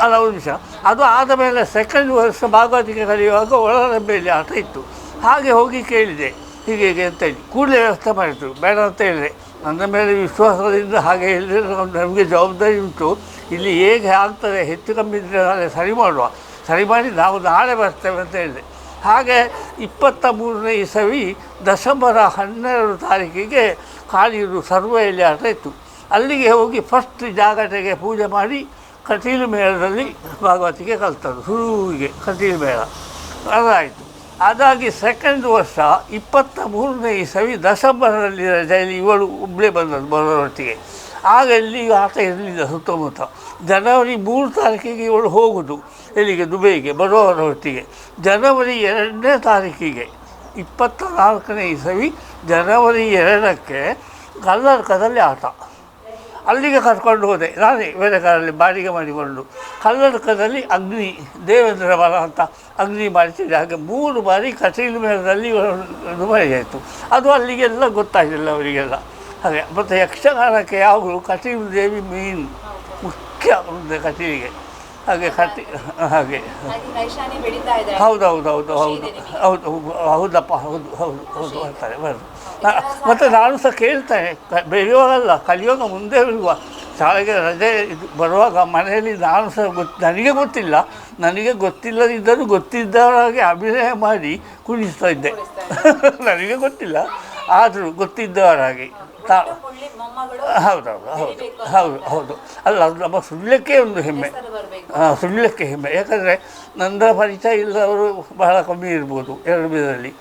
ಅಲ್ಲ ಒಂದು ನಿಮಿಷ, ಅದು ಆದ ಮೇಲೆ ಸೆಕೆಂಡ್ ವರ್ಷ ಭಾಗವತಿಗೆ ಕಲಿಯುವಾಗ ಒಳರಂಬೆಯಲ್ಲಿ ಆಟ ಇತ್ತು. ಹಾಗೆ ಹೋಗಿ ಕೇಳಿದೆ ಹೀಗೆ ಅಂತೇಳಿ ಕೂಡಲೇ ವ್ಯವಸ್ಥೆ ಮಾಡಿದ್ರು. ಬೇಡ ಅಂತ ಹೇಳಿದೆ. ನನ್ನ ಮೇಲೆ ವಿಶ್ವಾಸದಿಂದ ಹಾಗೆ ಹೇಳಿದರೆ ನಮಗೆ ಜವಾಬ್ದಾರಿ ಉಂಟು, ಇಲ್ಲಿ ಹೇಗೆ ಆಗ್ತದೆ, ಹೆಚ್ಚು ಕಮ್ಮಿ ಇದ್ದರೆ ನಾಳೆ ಸರಿ ಮಾಡಿ ನಾವು ನಾಳೆ ಬರ್ತೇವೆ ಅಂತ ಹೇಳಿದೆ. ಹಾಗೆ 23ನೇ ಇಸವಿ ದಶಂಬರ 12 ತಾರೀಕಿಗೆ ಕಾಳಿಯೂರು ಸರ್ವೆಯಲ್ಲಿ ಆಟ ಇತ್ತು. ಅಲ್ಲಿಗೆ ಹೋಗಿ ಫಸ್ಟ್ ಜಾಗಟೆಗೆ ಪೂಜೆ ಮಾಡಿ ಕಟೀಲು ಮೇಳದಲ್ಲಿ ಭಾಗವತಿಗೆ ಕಲ್ತದ್ದು. ಶುರುವಿಗೆ ಕಟೀಲು ಮೇಳ ಅದಾಯಿತು. ಅದಾಗಿ ಸೆಕೆಂಡ್ ವರ್ಷ 23ನೇ ಇಸವಿ ದಶಂಬರದಲ್ಲಿ ರಜೆಯಲ್ಲಿ ಇವಳು ಒಬ್ಬಳೇ ಬಂದದ್ದು ಬರೋರೊಟ್ಟಿಗೆ. ಆಗ ಎಲ್ಲಿಗೂ ಆಟ ಇರಲಿಲ್ಲ ಸುತ್ತಮುತ್ತ. ಜನವರಿ 3 ತಾರೀಕಿಗೆ ಇವಳು ಹೋಗೋದು ಎಲ್ಲಿಗೆ, ದುಬೈಗೆ ಬರುವವರ ಹೊತ್ತಿಗೆ. ಜನವರಿ 2ನೇ ತಾರೀಕಿಗೆ 24ನೇ ಇಸವಿ ಜನವರಿ 2ಕ್ಕೆ ಕಲ್ಲಡ್ಕದಲ್ಲಿ ಆಟ. ಅಲ್ಲಿಗೆ ಕರ್ಕೊಂಡು ಹೋದೆ ನಾನೇ, ಬೇರೆ ಕಾರಲ್ಲಿ ಬಾಡಿಗೆ ಮಾಡಿಕೊಂಡು. ಕಲ್ಲಡ್ಕದಲ್ಲಿ ಅಗ್ನಿ, ದೇವೇಂದ್ರ ಬಲ ಅಂತ ಅಗ್ನಿ ಮಾಡ್ತಿದ್ದೆ. ಹಾಗೆ 3 ಬಾರಿ ಕಟೀಲು ಮೇಳದಲ್ಲಿ ದುಬೈ ಆಯಿತು. ಅದು ಅಲ್ಲಿಗೆಲ್ಲ ಗೊತ್ತಾಗಿಲ್ಲ ಅವರಿಗೆಲ್ಲ. ಹಾಗೆ ಮತ್ತು ಯಕ್ಷಗಾನಕ್ಕೆ ಯಾವಾಗಲೂ ಕಟೀಲು ದೇವಿ ಮೇನ್ ಮುಖ್ಯ ಕಟೀಲಿಗೆ. ಹಾಗೆ ಹಾಗೆ ಹೌದೌದೌದು ಹೌದಪ್ಪ, ಹೌದು ಬರ್ತಾರೆ ಮತ್ತು ನಾನು ಸಹ ಕೇಳ್ತೇನೆ, ಬೆಳೆಯುವಾಗಲ್ಲ ಕಲಿಯುವಾಗ ಮುಂದೆ ಬರುವ ಶಾಲೆಗೆ ರಜೆ ಇದು ಬರುವಾಗ ಮನೆಯಲ್ಲಿ ನಾನು ಸಹ ನನಗೆ ಗೊತ್ತಿಲ್ಲ, ನನಗೆ ಗೊತ್ತಿಲ್ಲದಿದ್ದರೂ ಗೊತ್ತಿದ್ದವರಾಗಿ ಅಭಿನಯ ಮಾಡಿ ಕುಣಿಸ್ತಾ ಇದ್ದೆ. ನನಗೆ ಗೊತ್ತಿಲ್ಲ ಆದರೂ ಗೊತ್ತಿದ್ದವರಾಗಿ ಹೌದು ಅಲ್ಲ, ಅದು ನಮ್ಮ ಸುಳ್ಯಕ್ಕೆ ಒಂದು ಹೆಮ್ಮೆ. ಸುಳ್ಯಕ್ಕೆ ಹೆಮ್ಮೆ, ಯಾಕಂದರೆ ನನ್ನ ಪರಿಚಯ ಇಲ್ಲದವರು ಬಹಳ ಕಮ್ಮಿ ಇರ್ಬೋದು ಎರಡನೇದಲ್ಲಿ.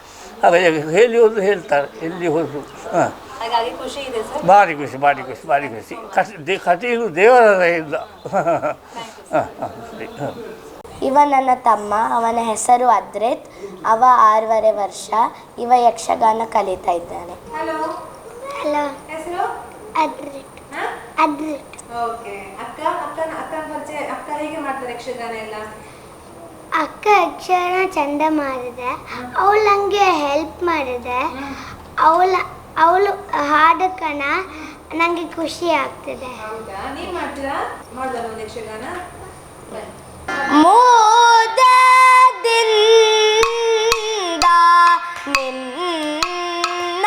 ಹಾಗಾಗಿ ಹೇಳಿ ಹೋದ್ರು ಹೇಳ್ತಾರೆ, ಎಲ್ಲಿ ಹೋದರು. ಹಾಂ, ಭಾರಿ ಖುಷಿ. ಕಟೀಲು ದೇವರ ದಯೆಯಿಂದ. ಇವ ನನ್ನ ತಮ್ಮ, ಅವನ ಹೆಸರು ಅದ್ರಿತ್. ಅವ 6.5 ವರ್ಷ. ಇವ ಯಕ್ಷಗಾನ ಕಲಿತಾ ಇದ್ದಾನೆ. ಹಲೋ, ಅದ್ರಿಟ್. ಅಕ್ಕ ಯಕ್ಷಗಾನ ಚಂದ ಮಾಡಿದೆ. ಅವಳು ನನಗೆ ಹೆಲ್ಪ್ ಮಾಡಿದೆ. ಅವಳು ಹಾಡಕನ ನನಗೆ ಖುಷಿ ಆಗ್ತದೆ. ಮೋದದಿಂದ ನಿನ್ನ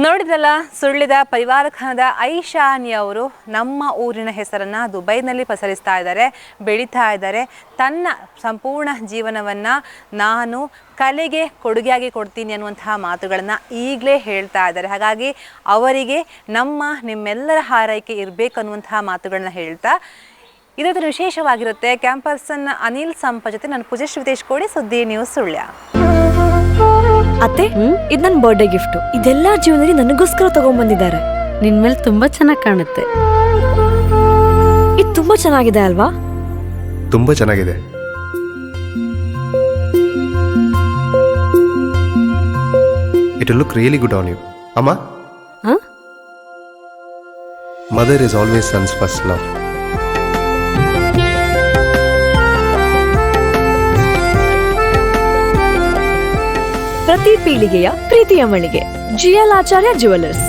ನೋಡಿದ್ರಲ್ಲ, ಸುಳ್ಯದ ಪರಿವಾರ ಖಾನದ ಐಶಾನಿ ಅವರು ನಮ್ಮ ಊರಿನ ಹೆಸರನ್ನು ದುಬೈನಲ್ಲಿ ಪಸರಿಸ್ತಾ ಇದ್ದಾರೆ, ಬೆಳೀತಾ ಇದ್ದಾರೆ. ತನ್ನ ಸಂಪೂರ್ಣ ಜೀವನವನ್ನು ನಾನು ಕಲೆಗೆ ಕೊಡುಗೆಯಾಗಿ ಕೊಡ್ತೀನಿ ಅನ್ನುವಂತಹ ಮಾತುಗಳನ್ನು ಈಗಲೇ ಹೇಳ್ತಾ ಇದ್ದಾರೆ. ಹಾಗಾಗಿ ಅವರಿಗೆ ನಿಮ್ಮೆಲ್ಲರ ಹಾರೈಕೆ ಇರಬೇಕು ಅನ್ನುವಂತಹ ಮಾತುಗಳನ್ನ ಹೇಳ್ತಾ ಇದೊಂದು ವಿಶೇಷವಾಗಿರುತ್ತೆ. ಕ್ಯಾಂಪರ್ಸನ್ ಅನಿಲ್ ಸಂಪ ಜೊತೆ ನಾನು ಪೂಜಶ್ರೀ ವಿತೇಶ್ ಕೋಡಿ, ಸುದ್ದಿ ನ್ಯೂಸ್ ಸುಳ್ಯ. ಅತ್ತೆ, ಇದು ನನ್ನ ಬರ್ಡೇ ಗಿಫ್ಟ್. ಇದೆಲ್ಲ ಜೀವನದಲ್ಲಿ ನನಗೋಸ್ಕರ ತಗೊಂಡ್ಬಂದಿದ್ದಾರೆ. ನಿನ್ ಮೇಲೆ ತುಂಬಾ ಚೆನ್ನಾಗಿ ಕಾಣುತ್ತೆ. ಇದು ತುಂಬಾ ಚೆನ್ನಾಗಿದೆ ಅಲ್ವಾ? ತುಂಬಾ ಚೆನ್ನಾಗಿದೆ. It will look really good on you. Amma? Huh? Mother is always son's first love. ಪ್ರತಿ ಪೀಳಿಗೆಯ ಪ್ರೀತಿಯ ಮಳಿಗೆ GL ಆಚಾರ್ಯ ಜ್ಯುವೆಲರ್ಸ್.